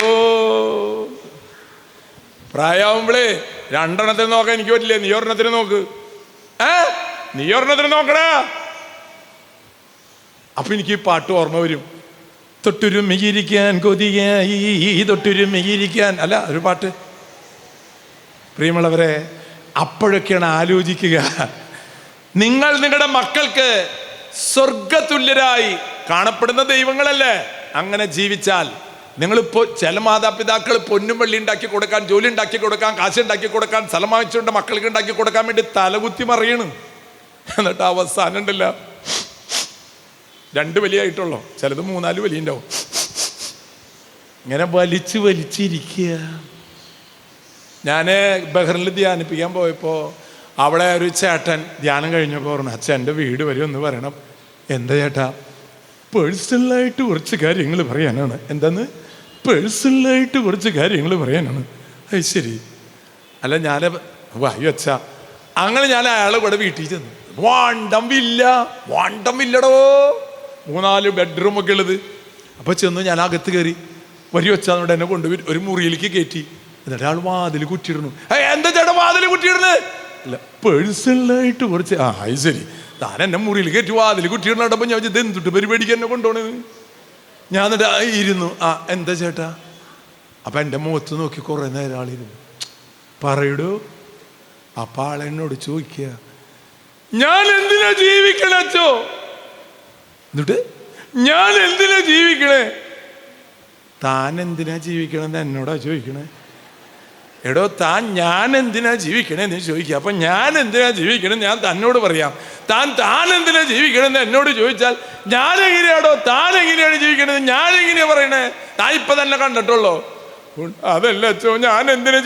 പ്രായമാവുമ്പളേ രണ്ടെണ്ണത്തിന് നോക്കാൻ എനിക്ക് പറ്റില്ലേ. നീ ഒരെണ്ണത്തിന് നോക്ക്. നീ ഒരെണ്ണത്തിന് നോക്കടാ. അപ്പൊ എനിക്ക് ഈ പാട്ട് ഓർമ്മ വരും. തൊട്ടുരുമ്മിയിരിക്കാൻ കൊതിയായി, തൊട്ടുരുമ്മിയിരിക്കാൻ. അല്ല, ഒരു പാട്ട്. പ്രിയമുള്ളവരെ, അപ്പോഴൊക്കെയാണ് ആലോചിക്കുക, നിങ്ങൾ നിങ്ങളുടെ മക്കൾക്ക് സ്വർഗതുല്യരായി കാണപ്പെടുന്ന ദൈവങ്ങളല്ലേ അങ്ങനെ ജീവിച്ചാൽ. നിങ്ങളിപ്പോൾ ചില മാതാപിതാക്കൾ പൊന്നും വെള്ളി ഉണ്ടാക്കി കൊടുക്കാൻ, ജോലി ഉണ്ടാക്കി കൊടുക്കാൻ, കാശ് ഉണ്ടാക്കി കൊടുക്കാൻ, സ്ഥലം വാങ്ങിച്ചുകൊണ്ട് മക്കൾക്ക് ഉണ്ടാക്കി കൊടുക്കാൻ വേണ്ടി തലകുത്തി മറിയണം. എന്നിട്ട് അവസാനം ഉണ്ടല്ല, 2 വലിയായിട്ടുള്ളൂ, ചിലത് 3-4 വലിയുണ്ടാവും. ഇങ്ങനെ വലിച്ചിരിക്കുക. ഞാൻ ബഹ്റിനിൽ ധ്യാനിപ്പിക്കാൻ പോയപ്പോൾ അവിടെ ഒരു ചേട്ടൻ ധ്യാനം കഴിഞ്ഞപ്പോൾ പറഞ്ഞു, അച്ഛൻ എൻ്റെ വീട് വരെ ഒന്ന് പറയണം. എന്താ ചേട്ടാ? പേഴ്സണലായിട്ട് കുറച്ച് കാര്യങ്ങൾ പറയാനാണ്. എന്താന്ന്? പേഴ്സണലായിട്ട് കുറച്ച് കാര്യങ്ങൾ പറയാനാണ്. അത് ശരി. അല്ല, ഞാൻ വായു അച്ഛാ. അങ്ങനെ ഞാൻ അയാളെ ഇവിടെ വീട്ടിൽ ചെന്നു. വാണ്ടം വില്ലടോ, 3-4 ബെഡ്റൂം ഒക്കെ ഉള്ളത്. അപ്പോൾ ചെന്ന് ഞാൻ അകത്ത് കയറി. വരി വെച്ചാന്നോട് എന്നെ കൊണ്ടുപോയി ഒരു മുറിയിലേക്ക് കയറ്റി. എന്നിട്ട് അയാൾ വാതിൽ കുറ്റിയിടുന്നു. എന്താ ചേട്ടാ വാതിൽ കുറ്റിയിടുന്നത്? അല്ല, പേഴ്സണലായിട്ട് കുറച്ച്. അത് ശരി. താൻ എന്നെ മുറിയിൽ കയറ്റി വാതിൽ കുറ്റിയിടണപ്പോൾ ഞാൻ ഇത് എന്തിട്ട് പരിപാടിക്ക് എന്നെ കൊണ്ടുപോണത്. ഞാൻ എന്നിട്ട് ഇരുന്നു. എന്താ ചേട്ടാ? അപ്പം എൻ്റെ മുഖത്ത് നോക്കി കുറേ നേരം ആളിരുന്നു. പറയടോ. അപ്പം ആളെന്നോട് ചോദിക്കുക, ഞാൻ എന്തിനാ ജീവിക്കണേ അച്ചോ? എന്നിട്ട് ഞാൻ എന്തിനാ ജീവിക്കണേ? താൻ എന്തിനാ ജീവിക്കണമെന്ന് എന്നോടാ ചോദിക്കണേ. എടോ, ഞാൻ എന്തിനാ ജീവിക്കണേന്ന് ചോദിക്കുക. അപ്പം ഞാൻ എന്തിനാ ജീവിക്കണമെന്ന് ഞാൻ തന്നോട് പറയാം. താൻ എന്തിനാ ജീവിക്കണമെന്ന് എന്നോട് ചോദിച്ചാൽ ഞാൻ എങ്ങനെയാടോ, താൻ എങ്ങനെയാണ് ജീവിക്കണത് ഞാൻ എങ്ങനെയാ പറയണേ? താൻ ഇപ്പം തന്നെ കണ്ടിട്ടുള്ളോ? അതല്ല അച്ചോ, ഞാൻ എന്തിനാ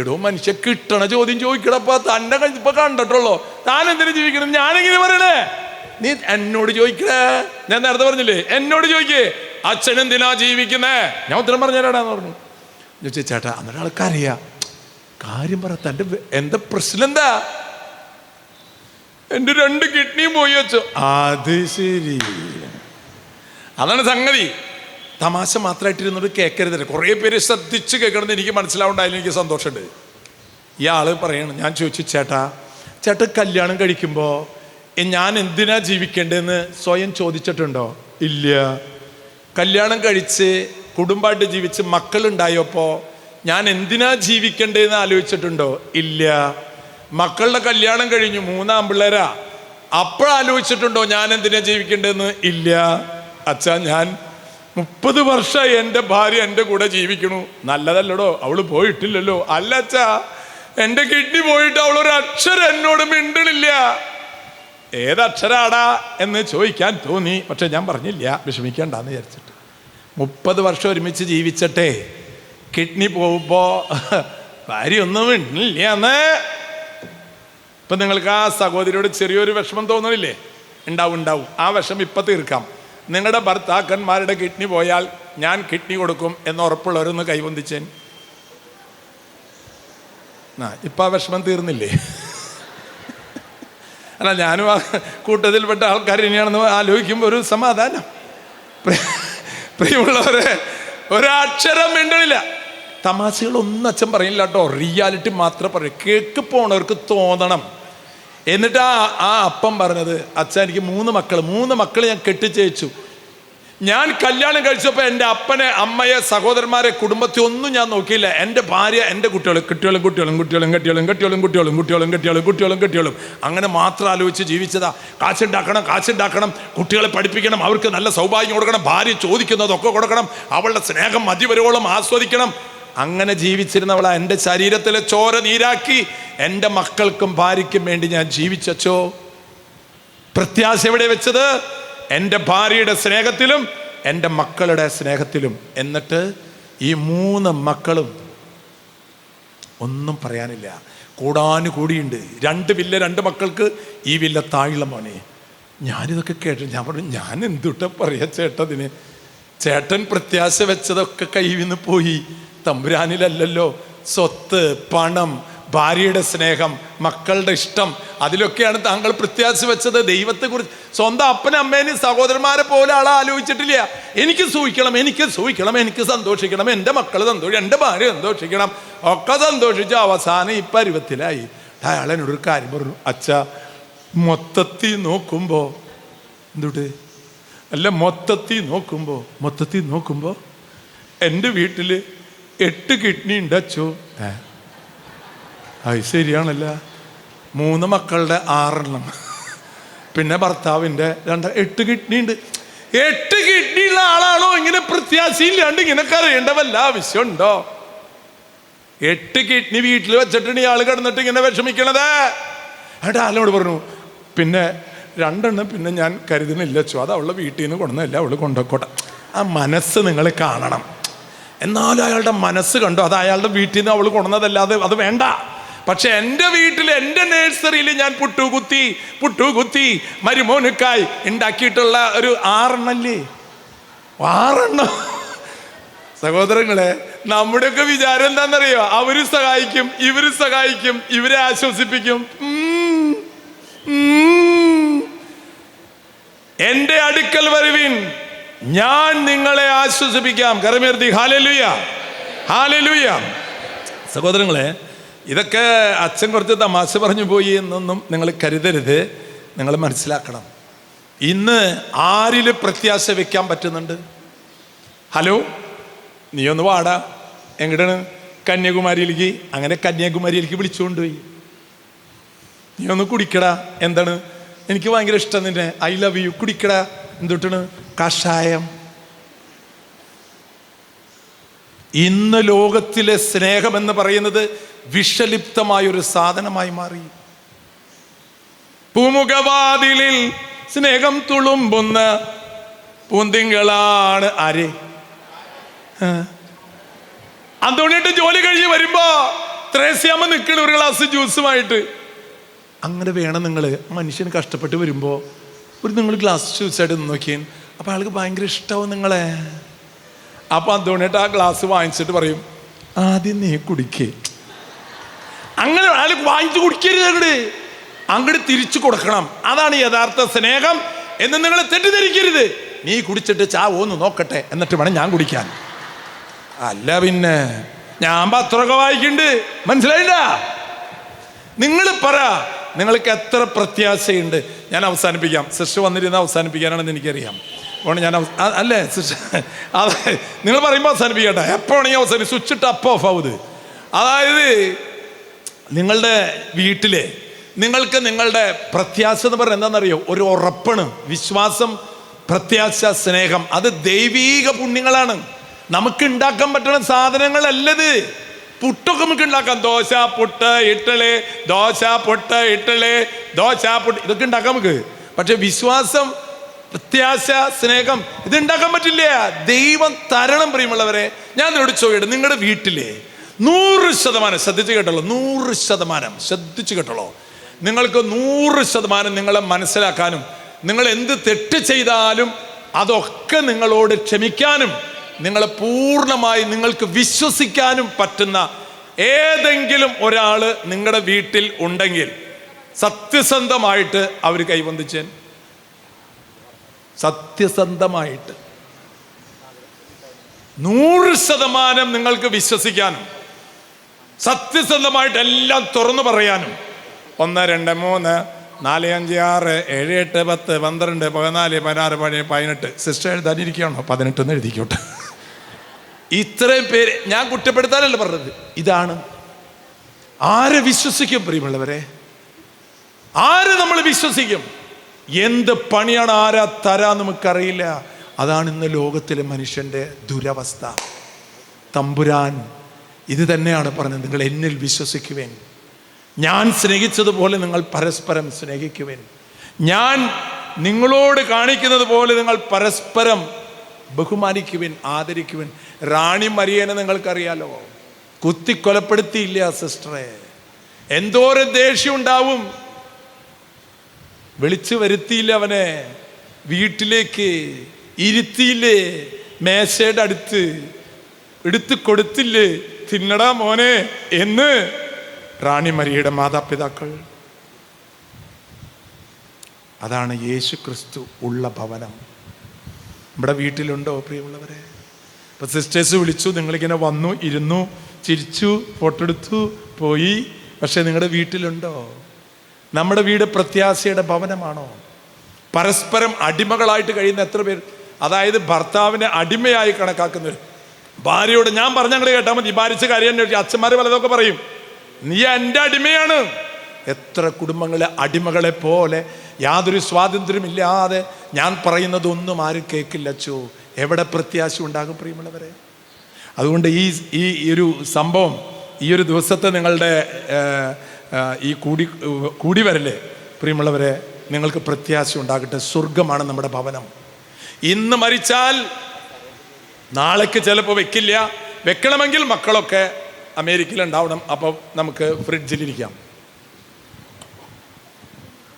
എടോ, മനുഷ്യ കിട്ടണ ചോദ്യം ചോദിക്കണപ്പോ. തന്നെ ഇപ്പൊ കണ്ടിട്ടുള്ളോ? താൻ എന്തിനാ ജീവിക്കണം ഞാനെങ്ങനെ പറയണേ? നീ എന്നോട് ചോദിക്കണേ. ഞാൻ നേരത്തെ പറഞ്ഞില്ലേ, എന്നോട് ചോദിക്കേ, അച്ഛൻ എന്തിനാ ജീവിക്കുന്നേ? ഞാൻ ഉത്തരം പറഞ്ഞുതരാടാന്ന് പറഞ്ഞു. ചോദിച്ചു, ചേട്ടാ അന്നൊരു ആൾക്കറിയാം. കാര്യം പറ, തൻ്റെ എന്താ പ്രശ്നം? എന്താ? എൻ്റെ 2 കിഡ്നിയും പോയി വെച്ചോ. അത് ശരി. അതാണ് സംഗതി. തമാശ മാത്രമായിട്ടിരുന്നോട് കേൾക്കരുത്. കുറേ പേര് ശ്രദ്ധിച്ച് കേൾക്കണമെന്ന് എനിക്ക് മനസ്സിലാവുണ്ടായാലും എനിക്ക് സന്തോഷമുണ്ട്. ഇയാൾ പറയണം, ഞാൻ ചോദിച്ചു, ചേട്ടാ കല്യാണം കഴിക്കുമ്പോൾ ഞാൻ എന്തിനാ ജീവിക്കേണ്ടതെന്ന് സ്വയം ചോദിച്ചിട്ടുണ്ടോ? ഇല്ല. കല്യാണം കഴിച്ച് കുടുംബമായിട്ട് ജീവിച്ച് മക്കളുണ്ടായപ്പോൾ ഞാൻ എന്തിനാ ജീവിക്കേണ്ടതെന്ന് ആലോചിച്ചിട്ടുണ്ടോ? ഇല്ല. മക്കളുടെ കല്യാണം കഴിഞ്ഞു, 3 ആൺപിള്ളേരാ. അപ്പോഴാലോചിച്ചിട്ടുണ്ടോ ഞാൻ എന്തിനാ ജീവിക്കേണ്ടതെന്ന്? ഇല്ല. അച്ഛാ, ഞാൻ 30 വർഷമായി എൻ്റെ ഭാര്യ എൻ്റെ കൂടെ ജീവിക്കണു. നല്ലതല്ലടോ, അവള് പോയിട്ടില്ലല്ലോ. അല്ല അച്ഛാ, എൻ്റെ കിഡ്നി പോയിട്ട് അവളൊരു അക്ഷരം എന്നോട് മിണ്ടണില്ല. ഏതക്ഷരാടാ എന്ന് ചോദിക്കാൻ തോന്നി, പക്ഷെ ഞാൻ പറഞ്ഞില്ല, വിഷമിക്കണ്ടെന്ന് വിചാരിച്ചിട്ട്. 30 വർഷം ഒരുമിച്ച് ജീവിച്ചട്ടെ, കിഡ്നി പോകുമ്പോൾ ഭാര്യ ഒന്നും മിണ്ടില്ല എന്ന്. ഇപ്പം നിങ്ങൾക്ക് ആ സഹോദരിയോട് ചെറിയൊരു വിഷമം തോന്നണില്ലേ? ഉണ്ടാവും. ആ വിഷമം ഇപ്പം തീർക്കാം. നിങ്ങളുടെ ഭർത്താക്കന്മാരുടെ കിഡ്നി പോയാൽ ഞാൻ കിഡ്നി കൊടുക്കും എന്ന് ഉറപ്പുള്ളവരൊന്ന് കൈവന്തിച്ചേൻ. ഇപ്പം ആ വിഷമം തീർന്നില്ലേ? അല്ല, ഞാനും ആ കൂട്ടത്തിൽപ്പെട്ട ആൾക്കാർ ഇനിയാണെന്ന് ആലോചിക്കുമ്പോൾ ഒരു സമാധാനം. പ്രിയമുള്ളവരെ, ഒരക്ഷരം മിണ്ടണില്ല. തമാശകളൊന്നും അച്ഛൻ പറയില്ല കേട്ടോ, റിയാലിറ്റി മാത്രം പറയും. കേക്ക് പോണവർക്ക് തോന്നണം. എന്നിട്ട് ആ അപ്പം പറഞ്ഞത്, അച്ഛൻ എനിക്ക് 3 മക്കൾ ഞാൻ കെട്ടിച്ചയച്ചു. ഞാൻ കല്യാണം കഴിച്ചപ്പോൾ എൻ്റെ അപ്പനെ, അമ്മയെ, സഹോദരന്മാരെ, കുടുംബത്തെ ഒന്നും ഞാൻ നോക്കിയില്ല. എൻ്റെ ഭാര്യ, എൻ്റെ കുട്ടികളും അങ്ങനെ മാത്രം ആലോചിച്ച് ജീവിച്ചതാ. കാശുണ്ടാക്കണം, കുട്ടികളെ പഠിപ്പിക്കണം, അവർക്ക് നല്ല സൗഭാഗ്യം കൊടുക്കണം, ഭാര്യ ചോദിക്കുന്നതൊക്കെ കൊടുക്കണം, അവളുടെ സ്നേഹം മതിവരോളം ആസ്വദിക്കണം. അങ്ങനെ ജീവിച്ചിരുന്നവളാ. എൻ്റെ ശരീരത്തിലെ ചോര നീരാക്കി എൻ്റെ മക്കൾക്കും ഭാര്യയ്ക്കും വേണ്ടി ഞാൻ ജീവിച്ചോ. പ്രത്യാശ എവിടെ വെച്ചത്? എൻ്റെ ഭാര്യയുടെ സ്നേഹത്തിലും എൻ്റെ മക്കളുടെ സ്നേഹത്തിലും. എന്നിട്ട് ഈ 3 മക്കളും ഒന്നും പറയാനില്ല. കൂടാനുകൂടിയുണ്ട്. 2 വില്ല 2 മക്കൾക്ക്. ഈ വില്ല താഴെ മോനെ. ഞാനിതൊക്കെ കേട്ടു. ഞാൻ പറഞ്ഞു, ഞാൻ എന്തുട്ടാ പറയാ ചേട്ടതിന്? ചേട്ടൻ പ്രത്യാശ വെച്ചതൊക്കെ കയ്യിൽ നിന്ന് പോയി. തമ്പുരാനിലല്ലല്ലോ. സ്വത്ത്, പണം, ഭാര്യയുടെ സ്നേഹം, മക്കളുടെ ഇഷ്ടം, അതിലൊക്കെയാണ് താങ്കൾ പ്രത്യാശ വെച്ചത്. ദൈവത്തെക്കുറിച്ച് സ്വന്തം അപ്പനും അമ്മേനെയും സഹോദരന്മാരെ പോലെ ആളെ ആലോചിച്ചിട്ടില്ല. എനിക്ക് സൂഹിക്കണം, എനിക്ക് സൂഹിക്കണം, എനിക്ക് സന്തോഷിക്കണം, എൻ്റെ മക്കൾ സന്തോഷിക്കണം, എൻ്റെ ഭാര്യ സന്തോഷിക്കണം, ഒക്കെ സന്തോഷിച്ച് അവസാനം ഈ പരുവത്തിലായി. അയാൾ എന്നോടൊരു കാര്യം പറഞ്ഞു, അച്ഛാ മൊത്തത്തിൽ നോക്കുമ്പോൾ എന്തുട്ട് അല്ല മൊത്തത്തിൽ നോക്കുമ്പോൾ എൻ്റെ വീട്ടിൽ 8 കിഡ്നി ഉണ്ട് അച്ചോ. അത് ശരിയാണല്ല. 3 മക്കളുടെ 6 എണ്ണം, പിന്നെ ഭർത്താവിൻ്റെ 8 കിഡ്നി ഉണ്ട്. 8 കിഡ്നി ഉള്ള ആളാണോ ഇങ്ങനെ പ്രത്യാശയില്ലാണ്ട് ഇങ്ങനെ കരയേണ്ട വല്ല ആവശ്യമുണ്ടോ? 8 കിഡ്നി വീട്ടിൽ വെച്ചിട്ടാണ് ഇയാൾ കിടന്നിട്ട് ഇങ്ങനെ വിഷമിക്കണത്. എന്നിട്ട് ആളോട് പറഞ്ഞു, പിന്നെ 2 എണ്ണം പിന്നെ ഞാൻ കരുതുന്നില്ല ചോ, അത് അവളുടെ വീട്ടിൽ നിന്ന് കൊണ്ടുവന്നല്ല, അവൾ കൊണ്ടുപോയിക്കോട്ടെ. ആ മനസ്സ് നിങ്ങൾ കാണണം. എന്നാലും അയാളുടെ മനസ്സ് കണ്ടോ, അത് അയാളുടെ വീട്ടിൽ നിന്ന് അവൾ കൊണ്ടുവന്നതല്ലാതെ അത് വേണ്ട. പക്ഷെ എൻ്റെ വീട്ടിൽ, എൻ്റെ നേഴ്സറിയിൽ ഞാൻ പുട്ടുകുത്തി മരുമോനുക്കായി ഉണ്ടാക്കിയിട്ടുള്ള ഒരു 6 എണ്ണല്ലേ, 6 എണ്ണം. സഹോദരങ്ങളെ, നമ്മുടെയൊക്കെ വിചാരം എന്താണെന്നറിയോ? അവര് സഹായിക്കും, ഇവര് സഹായിക്കും, ഇവരെ ആശ്വസിപ്പിക്കും. എൻ്റെ അടുക്കൽ വരുവിൻ, ഞാൻ നിങ്ങളെ ആശ്വസിപ്പിക്കാം. കരമേർത്തി ഹല്ലേലൂയ, ഹല്ലേലൂയ. സഹോദരങ്ങളെ, ഇതൊക്കെ അച്ഛൻ കുറച്ച് തമാശ പറഞ്ഞു പോയി എന്നൊന്നും നിങ്ങൾ കരുതരുത്. നിങ്ങൾ മനസ്സിലാക്കണം, ഇന്ന് ആരിൽ പ്രത്യാശ വെക്കാൻ പറ്റുന്നുണ്ട്? ഹലോ, നീ ഒന്ന് വാടാ. എങ്ങോട്ടാണ്? കന്യാകുമാരിയിലേക്ക്. അങ്ങനെ കന്യാകുമാരിയിലേക്ക് വിളിച്ചുകൊണ്ടുപോയി. നീ ഒന്ന് കുടിക്കടാ. എന്താണ്? എനിക്ക് ഭയങ്കര ഇഷ്ടം നിന്നെ, ഐ ലവ് യു, കുടിക്കടാ. എന്തൊട്ടാണ്? കഷായം. ഇന്ന് ലോകത്തിലെ സ്നേഹം എന്ന് പറയുന്നത് വിഷലിപ്തമായൊരു സാധനമായി മാറി. പൂമുഖവാതിലിൽ സ്നേഹം തുളുമ്പുന്ന പൂന്തിങ്കളാണ് ആര്? അന്തോണിയിട്ട് ജോലി കഴിഞ്ഞ് വരുമ്പോ ത്രേസ്യാമ്മ നിൽക്കണ ഒരു ഗ്ലാസ് ജ്യൂസുമായിട്ട്. അങ്ങനെ വേണം നിങ്ങൾ. മനുഷ്യന് കഷ്ടപ്പെട്ട് വരുമ്പോ നിങ്ങൾ ഗ്ലാസ് ജ്യൂസായിട്ട് നോക്കിയാൽ അപ്പൊ ആൾക്ക് ഭയങ്കര ഇഷ്ടമാവും നിങ്ങളെ. അപ്പൊ അന്തോണിയിട്ട് ആ ഗ്ലാസ് വാങ്ങിച്ചിട്ട് പറയും, ആദ്യം നീ കുടിക്കേ. അങ്ങനെ ആൾ വാങ്ങിച്ചു കുടിക്കരുത്, അങ്ങോട്ട് തിരിച്ചു കൊടുക്കണം. അതാണ് യഥാർത്ഥ സ്നേഹം എന്ന് നിങ്ങൾ തെറ്റിദ്ധരിക്കരുത്. നീ കുടിച്ചിട്ട് ചാവോന്ന് നോക്കട്ടെ, എന്നിട്ട് വേണം ഞാൻ കുടിക്കാൻ. അല്ല പിന്നെ ഞാൻ പത്രമൊക്കെ വായിക്കുന്നുണ്ട്, മനസ്സിലായില്ല? നിങ്ങൾ പറ, നിങ്ങൾക്ക് എത്ര പ്രത്യാശയുണ്ട്? ഞാൻ അവസാനിപ്പിക്കാം. സിസ്റ്റർ വന്നിരുന്ന അവസാനിപ്പിക്കാനാണെന്ന് എനിക്കറിയാം. അതുകൊണ്ട് ഞാൻ അല്ലേ സിസ്റ്റർ, അതെ നിങ്ങൾ പറയുമ്പോൾ അവസാനിപ്പിക്കട്ടെ. എപ്പോഴാണെങ്കിൽ അവസാനം സ്വിച്ച് ഇട്ട് അപ്പ് ഓഫ് ആവുത്. അതായത് നിങ്ങളുടെ വീട്ടിലെ നിങ്ങൾക്ക് നിങ്ങളുടെ പ്രത്യാശ എന്ന് പറഞ്ഞാൽ എന്താണെന്നറിയോ? ഒരു ഉറപ്പാണ്. വിശ്വാസം, പ്രത്യാശ, സ്നേഹം, അത് ദൈവീക പുണ്യങ്ങളാണ്. നമുക്ക് ഉണ്ടാക്കാൻ പറ്റുന്ന സാധനങ്ങളല്ലത്. പുട്ടൊക്കെ നമുക്ക് ഉണ്ടാക്കാം. ദോശ, പുട്ട്, ഇഡ്ഡലി, ദോശ, പുട്ട്, ഇഡ്ഡലി, ദോശ, പുട്ട്, ഇതൊക്കെ ഉണ്ടാക്കാം നമുക്ക്. പക്ഷെ വിശ്വാസം, പ്രത്യാശ, സ്നേഹം ഇത് ഉണ്ടാക്കാൻ പറ്റില്ല. ദൈവം തരണം. പ്രിയമുള്ളവരെ, ഞാൻ നിങ്ങളോട് ചോദിക്കട്ടെ, നിങ്ങളുടെ വീട്ടിലെ 100% ശ്രദ്ധിച്ചു കേട്ടോളൂ, 100% ശ്രദ്ധിച്ചു കേട്ടോളൂ, നിങ്ങൾക്ക് 100% നിങ്ങളെ മനസ്സിലാക്കാനും നിങ്ങൾ എന്ത് തെറ്റ് ചെയ്താലും അതൊക്കെ നിങ്ങളോട് ക്ഷമിക്കാനും നിങ്ങളെ പൂർണ്ണമായി നിങ്ങൾക്ക് വിശ്വസിക്കാനും പറ്റുന്ന ഏതെങ്കിലും ഒരാൾ നിങ്ങളുടെ വീട്ടിൽ ഉണ്ടെങ്കിൽ സത്യസന്ധമായിട്ട് അവർ കൈവന്ദിച്ചേൻ. സത്യസന്ധമായിട്ട് 100% നിങ്ങൾക്ക് വിശ്വസിക്കാനും സത്യസന്ധമായിട്ട് എല്ലാം തുറന്നു പറയാനും 1, 2, 3, 4, 5, 6, 7, 8, 10, 12, 14, 16, 17, 18 സിസ്റ്റർ എഴുതാനിരിക്കുകയാണോ? 18 എഴുതിക്കോട്ടെ. ഇത്രയും പേര് ഞാൻ കുറ്റപ്പെടുത്താനല്ല പറഞ്ഞത്. ഇതാണ്. ആരെ വിശ്വസിക്കും പ്രിയമുള്ളവരെ? ആര് നമ്മൾ വിശ്വസിക്കും? എന്ത് പണിയാണ് ആരാ തരാ നമുക്കറിയില്ല. അതാണ് ഇന്ന് ലോകത്തിലെ മനുഷ്യന്റെ ദുരവസ്ഥ. തമ്പുരാൻ ഇത് തന്നെയാണ് പറഞ്ഞത്, നിങ്ങൾ എന്നിൽ വിശ്വസിക്കുവേൻ, ഞാൻ സ്നേഹിച്ചതുപോലെ നിങ്ങൾ പരസ്പരം സ്നേഹിക്കുവേൻ, ഞാൻ നിങ്ങളോട് കാണിക്കുന്നത് പോലെ നിങ്ങൾ പരസ്പരം ബഹുമാനിക്കുവിൻ, ആദരിക്കുവിൻ. റാണി മരിയനെ നിങ്ങൾക്കറിയാലോ, കുത്തിക്കൊലപ്പെടുത്തിയില്ല സിസ്റ്ററെ. എന്തോരം ദേഷ്യം ഉണ്ടാവും. വിളിച്ചു വരുത്തിയില്ല, അവനെ വീട്ടിലേക്ക് ഇരുത്തിയില്ലേ, മേശയുടെ അടുത്ത് എടുത്ത് കൊടുത്തില്ലേ, തിന്നടാ മോനെ എന്ന് റാണി മരിയയുടെ മാതാപിതാക്കൾ. അതാണ് യേശു ക്രിസ്തു ഉള്ള ഭവനം. നമ്മുടെ വീട്ടിലുണ്ടോ പ്രിയമുള്ളവരെ? ഇപ്പൊ സിസ്റ്റേഴ്സ് വിളിച്ചു, നിങ്ങളിങ്ങനെ വന്നു, ഇരുന്നു, ചിരിച്ചു, ഫോട്ടോ എടുത്തു, പോയി. പക്ഷെ നിങ്ങളുടെ വീട്ടിലുണ്ടോ? നമ്മുടെ വീട് പ്രത്യാശയുടെ ഭവനമാണോ? പരസ്പരം അടിമകളായിട്ട് കഴിയുന്ന എത്ര പേർ, അതായത് ഭർത്താവിനെ അടിമയായി കണക്കാക്കുന്നവർ. ഭാര്യയോട് ഞാൻ പറഞ്ഞങ്ങൾ കേട്ടാൽ മതി, ഭാരിച്ച കാര്യം അച്ഛന്മാർ പലതൊക്കെ പറയും, നീ എൻ്റെ അടിമയാണ്. എത്ര കുടുംബങ്ങളെ അടിമകളെ പോലെ യാതൊരു സ്വാതന്ത്ര്യമില്ലാതെ ഞാൻ പറയുന്നതൊന്നും ആരും കേൾക്കില്ല അച്ചോ. എവിടെ പ്രത്യാശ ഉണ്ടാകും പ്രിയമുള്ളവരെ? അതുകൊണ്ട് ഈ ഒരു സംഭവം, ഈ ഒരു ദിവസത്തെ നിങ്ങളുടെ ഈ കൂടി വരല്ലേ പ്രിയമുള്ളവരെ, നിങ്ങൾക്ക് പ്രത്യാശ ഉണ്ടാകട്ടെ. സ്വർഗമാണ് നമ്മുടെ ഭവനം. ഇന്ന് മരിച്ചാൽ നാളേക്ക് ചിലപ്പോൾ വെക്കില്ല. വെക്കണമെങ്കിൽ മക്കളൊക്കെ അമേരിക്കയിൽ ഉണ്ടാവണം, അപ്പം നമുക്ക് ഫ്രിഡ്ജിലിരിക്കാം.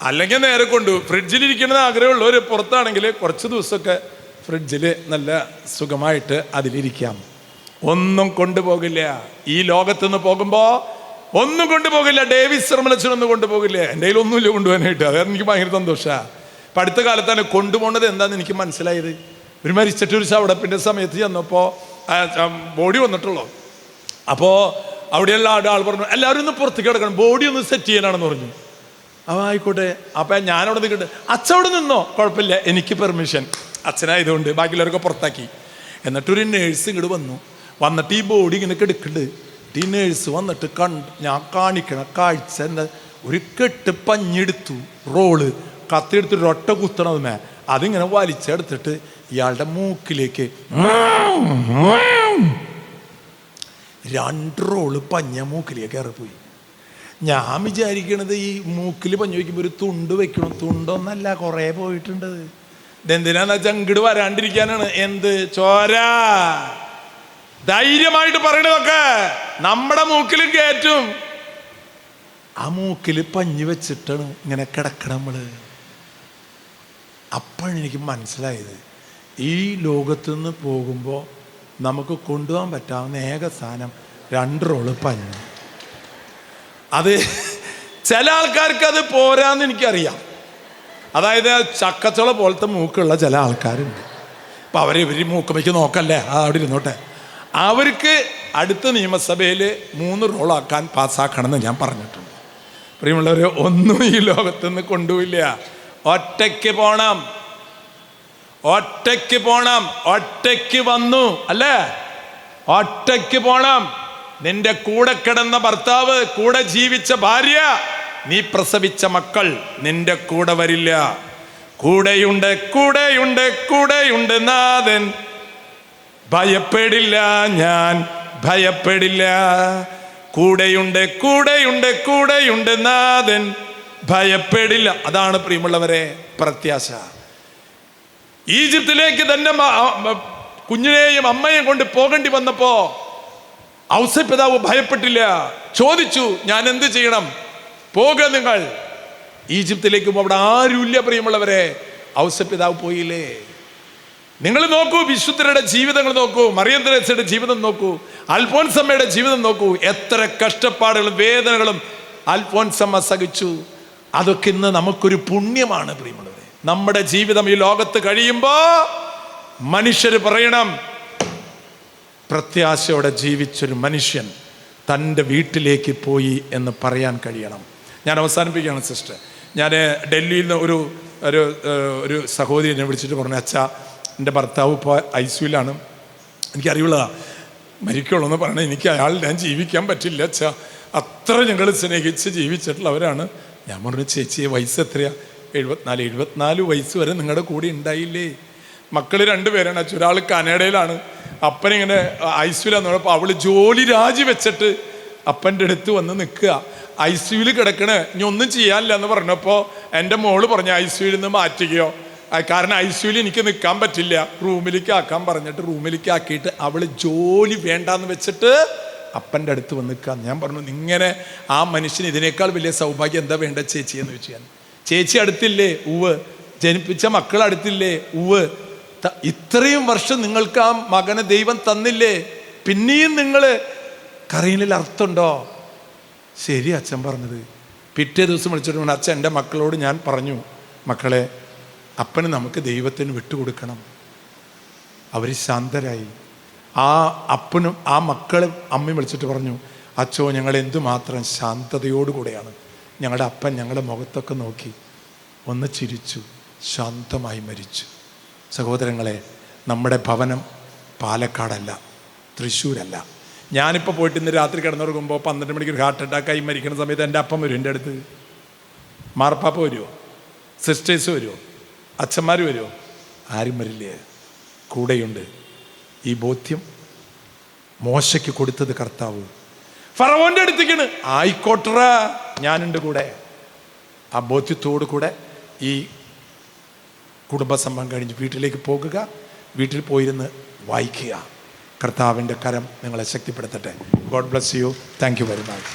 അല്ലെങ്കിൽ നേരെ ഫ്രിഡ്ജിലിരിക്കണമെന്ന് ആഗ്രഹമുള്ളവർ പുറത്താണെങ്കിൽ കുറച്ച് ദിവസമൊക്കെ ഫ്രിഡ്ജിൽ നല്ല സുഖമായിട്ട് അതിലിരിക്കാം. ഒന്നും കൊണ്ടുപോകില്ല. ഈ ലോകത്തുനിന്ന് പോകുമ്പോൾ ഒന്നും കൊണ്ടുപോകില്ല. ഡേവിസ് സർമലച്ചനൊന്നും കൊണ്ടുപോകില്ല. എൻ്റെ കയ്യിൽ ഒന്നുമില്ല കൊണ്ടുപോകാനായിട്ട്. അതായത് എനിക്ക് ഭയങ്കര സന്തോഷമാണ്. ഇപ്പം അടുത്ത കാലത്താണ് കൊണ്ടുപോകുന്നത് എന്താണെന്ന് എനിക്ക് മനസ്സിലായത്. ഒരു മരിച്ചിട്ട് ഒരു ചവടപ്പിൻ്റെ സമയത്ത് ചെന്നപ്പോൾ ബോഡി വന്നിട്ടുള്ളൂ. അപ്പോൾ അവിടെയുള്ള ആൾ പറഞ്ഞു, എല്ലാവരും ഒന്ന് പുറത്തേക്ക് കിടക്കണം, ബോഡി ഒന്ന് സെറ്റ് ചെയ്യാനാണെന്ന് പറഞ്ഞു. അപ്പോൾ ആയിക്കോട്ടെ. അപ്പം ഞാനവിടെ നിൽക്കട്ടെ, അച്ഛവിടെ നിന്നോ, കുഴപ്പമില്ല, എനിക്ക് പെർമിഷൻ, അച്ഛനായതുകൊണ്ട്. ബാക്കിയുള്ളവരൊക്കെ പുറത്താക്കി. എന്നിട്ടൊരു നേഴ്സ് ഇങ്ങോട്ട് വന്നിട്ട് ഈ ബോഡി ഇങ്ങനെ എടുക്കുന്നുണ്ട്. ഈ നേഴ്സ് വന്നിട്ട് ഞാൻ കാണിക്കണ കാഴ്ച എന്താ, ഒരു കെട്ട് പഞ്ഞെടുത്തു, റോള് കത്തിയെടുത്ത് ഒരൊട്ട കുത്തണതുമേ അതിങ്ങനെ വലിച്ചെടുത്തിട്ട് ഇയാളുടെ മൂക്കിലേക്ക് 2 റോള് പഞ്ഞ മൂക്കിലേക്ക് കയറിപ്പോയി. ഞാൻ വിചാരിക്കണത് ഈ മൂക്കിൽ പഞ്ഞു വയ്ക്കുമ്പോൾ ഒരു തുണ്ട് വെക്കണം. തുണ്ടൊന്നല്ല, കുറേ പോയിട്ടുണ്ട്. ഇതെന്തിനാന്ന് വെച്ചാൽ ഇങ്ങോട്ട് വരാണ്ടിരിക്കാനാണ്. എന്ത് ചോര? ധൈര്യമായിട്ട് പറയണതൊക്കെ നമ്മുടെ മൂക്കിലും കയറ്റും. ആ മൂക്കിൽ പഞ്ഞു വെച്ചിട്ടാണ് ഇങ്ങനെ കിടക്കണം നമ്മള്. അപ്പോഴെനിക്ക് മനസ്സിലായത്, ഈ ലോകത്തുനിന്ന് പോകുമ്പോൾ നമുക്ക് കൊണ്ടുപോകാൻ പറ്റാവുന്ന ഏക സാധനം 2 റോള് പഞ്ഞ്. അത് ചില ആൾക്കാർക്ക് അത് പോരാന്ന് എനിക്കറിയാം. അതായത് ചക്കച്ചുള പോലത്തെ മൂക്കുള്ള ചില ആൾക്കാരുണ്ട്. അപ്പം ഇവർ മൂക്കമ്മയ്ക്ക് നോക്കല്ലേ, അവിടെ ഇരുന്നോട്ടെ. അവർക്ക് അടുത്ത നിയമസഭയിൽ 3 റോളാക്കാൻ പാസ്സാക്കണമെന്ന് ഞാൻ പറഞ്ഞിട്ടുണ്ട്. പ്രിയമുള്ളവർ, ഒന്നും ഈ ലോകത്തുനിന്ന് കൊണ്ടുപോയില്ല. ഒറ്റയ്ക്ക് പോണം, ഒറ്റയ്ക്ക് പോണം. ഒറ്റയ്ക്ക് വന്നു അല്ലേ, ഒറ്റയ്ക്ക് പോണം. നിന്റെ കൂടെ കിടന്ന ഭർത്താവ്, കൂടെ ജീവിച്ച ഭാര്യ, നീ പ്രസവിച്ച മക്കൾ നിന്റെ കൂടെ വരില്ല. കൂടെയുണ്ട്, കൂടെയുണ്ട്, കൂടെയുണ്ട് നാഥൻ, ഭയപ്പെടില്ല, ഞാൻ ഭയപ്പെടില്ല. കൂടെയുണ്ട്, കൂടെയുണ്ട്, കൂടെയുണ്ട് നാഥൻ, ഭയപ്പെടില്ല. അതാണ് പ്രിയമുള്ളവരെ പ്രത്യാശ. ഈജിപ്തിലേക്ക് തന്നെ കുഞ്ഞിനെയും അമ്മയെയും കൊണ്ട് പോകേണ്ടി വന്നപ്പോ ഔസേപ്പിതാവ് ഭയപ്പെട്ടില്ല. ചോദിച്ചു, ഞാൻ എന്ത് ചെയ്യണം? പോകുക നിങ്ങൾ ഈജിപ്തിലേക്ക്. അവിടെ ആരുമില്ല പ്രിയമുള്ളവരെ. ഔസേപ്പിതാവ് പോയില്ലേ? നിങ്ങൾ നോക്കൂ, വിശുദ്ധരുടെ ജീവിതങ്ങൾ നോക്കൂ, മറിയം തെരേസയുടെ ജീവിതം നോക്കൂ, അൽഫോൻസമ്മയുടെ ജീവിതം നോക്കൂ. എത്ര കഷ്ടപ്പാടുകളും വേദനകളും അൽഫോൻസമ്മ സഹിച്ചു. അതൊക്കെ ഇന്ന് നമുക്കൊരു പുണ്യമാണ് പ്രിയമുള്ളവരെ. നമ്മുടെ ജീവിതം ഈ ലോകത്ത് കഴിയുമ്പോൾ മനുഷ്യർ പറയണം, പ്രത്യാശയോടെ ജീവിച്ചൊരു മനുഷ്യൻ തൻ്റെ വീട്ടിലേക്ക് പോയി എന്ന് പറയാൻ കഴിയണം. ഞാൻ അവസാനിപ്പിക്കുകയാണ് സിസ്റ്റർ. ഞാൻ ഡൽഹിയിൽ നിന്ന് ഒരു സഹോദരിനെ വിളിച്ചിട്ട് പറഞ്ഞു, അച്ഛാ എൻ്റെ ഭർത്താവ് ഇപ്പോൾ ICUലാണ്, എനിക്കറിയുള്ളതാണ്, മരിക്കുള്ളൂ എന്ന് പറഞ്ഞാൽ എനിക്ക് ഞാൻ ജീവിക്കാൻ പറ്റില്ല അച്ഛാ, അത്ര ഞങ്ങൾ സ്നേഹിച്ച് ജീവിച്ചിട്ടുള്ളവരാണ്. ഞാൻ പറഞ്ഞു, ചേച്ചിയെ വയസ്സ് എത്രയാണ്? 74 വയസ്സ് വരെ നിങ്ങളുടെ കൂടെ ഉണ്ടായില്ലേ? മക്കൾ 2 പേരാണ് അച്ഛൻ. ഒരാൾ കാനഡയിലാണ്, അപ്പനിങ്ങനെ ICUലാന്ന് പറഞ്ഞപ്പോൾ അവൾ ജോലി രാജിവെച്ചിട്ട് അപ്പൻ്റെ അടുത്ത് വന്ന് നിൽക്കുക. ICUവിൽ കിടക്കണേ, ഇനി ഒന്നും ചെയ്യാനില്ല എന്ന് പറഞ്ഞപ്പോൾ എൻ്റെ മോള് പറഞ്ഞു ICUവിൽ നിന്ന് മാറ്റുകയോ, കാരണം ICUവിൽ എനിക്ക് നിൽക്കാൻ പറ്റില്ല, റൂമിലേക്ക് ആക്കാൻ പറഞ്ഞിട്ട് റൂമിലേക്ക് ആക്കിയിട്ട് അവൾ ജോലി വേണ്ടാന്ന് വെച്ചിട്ട് അപ്പൻ്റെ അടുത്ത് വന്ന് നിൽക്കുക. ഞാൻ പറഞ്ഞു, ഇങ്ങനെ ആ മനുഷ്യന് ഇതിനേക്കാൾ വലിയ സൗഭാഗ്യം എന്താ വേണ്ട ചേച്ചി എന്ന് വെച്ച് ചേച്ചി അടുത്തില്ലേ? ഉവ്. ജനിപ്പിച്ച മക്കൾ അടുത്തില്ലേ? ഉവ്. ഇത്രയും വർഷം നിങ്ങൾക്ക് ആ മകനെ ദൈവം തന്നില്ലേ? പിന്നെയും നിങ്ങൾ കരയുന്നതിൽ അർത്ഥമുണ്ടോ? ശരി അച്ഛൻ പറഞ്ഞത്. പിറ്റേ ദിവസം വിളിച്ചിട്ട് പറഞ്ഞു, അച്ഛൻ എൻ്റെ മക്കളോട് ഞാൻ പറഞ്ഞു, മക്കളെ അപ്പന് നമുക്ക് ദൈവത്തിന് വിട്ടുകൊടുക്കണം. അവർ ശാന്തരായി. ആ അപ്പനും ആ മക്കളെ അമ്മയും വിളിച്ചിട്ട് പറഞ്ഞു, അച്ഛോ ഞങ്ങൾ എന്തുമാത്രം ശാന്തതയോടുകൂടെയാണ്. ഞങ്ങളുടെ അപ്പൻ ഞങ്ങളുടെ മുഖത്തൊക്കെ നോക്കി ഒന്ന് ചിരിച്ചു, ശാന്തമായി മരിച്ചു. സഹോദരങ്ങളെ, നമ്മുടെ ഭവനം പാലക്കാടല്ല, തൃശ്ശൂരല്ല. ഞാനിപ്പോൾ പോയിട്ട് ഇന്ന് രാത്രി കിടന്നുറങ്ങുമ്പോൾ 12 മണിക്ക് ഒരു ഹാർട്ട് അറ്റാക്കായി മരിക്കുന്ന സമയത്ത് എൻ്റെ അപ്പം വരും എൻ്റെ അടുത്ത്. മാർപ്പാപ്പ വരുമോ? സിസ്റ്റേഴ്സ് വരുമോ? അച്ഛന്മാർ വരുമോ? ആരും വരില്ലേ? കൂടെയുണ്ട്. ഈ ബോധ്യം മോശയ്ക്ക് കൊടുത്തത് കർത്താവ് ഫറവോന്റെ അടുത്തേക്കാണ്. ആയിക്കോട്ടറ, ഞാനുണ്ട് കൂടെ. ആ ബോധ്യത്തോടു കൂടെ ഈ കുടുംബസംഭവം കഴിഞ്ഞ് വീട്ടിലേക്ക് പോകുക. വീട്ടിൽ പോയിരുന്ന് വായിക്കുക. കർത്താവിൻ്റെ കരം നിങ്ങളെ ശക്തിപ്പെടുത്തട്ടെ. God bless you. Thank you very much.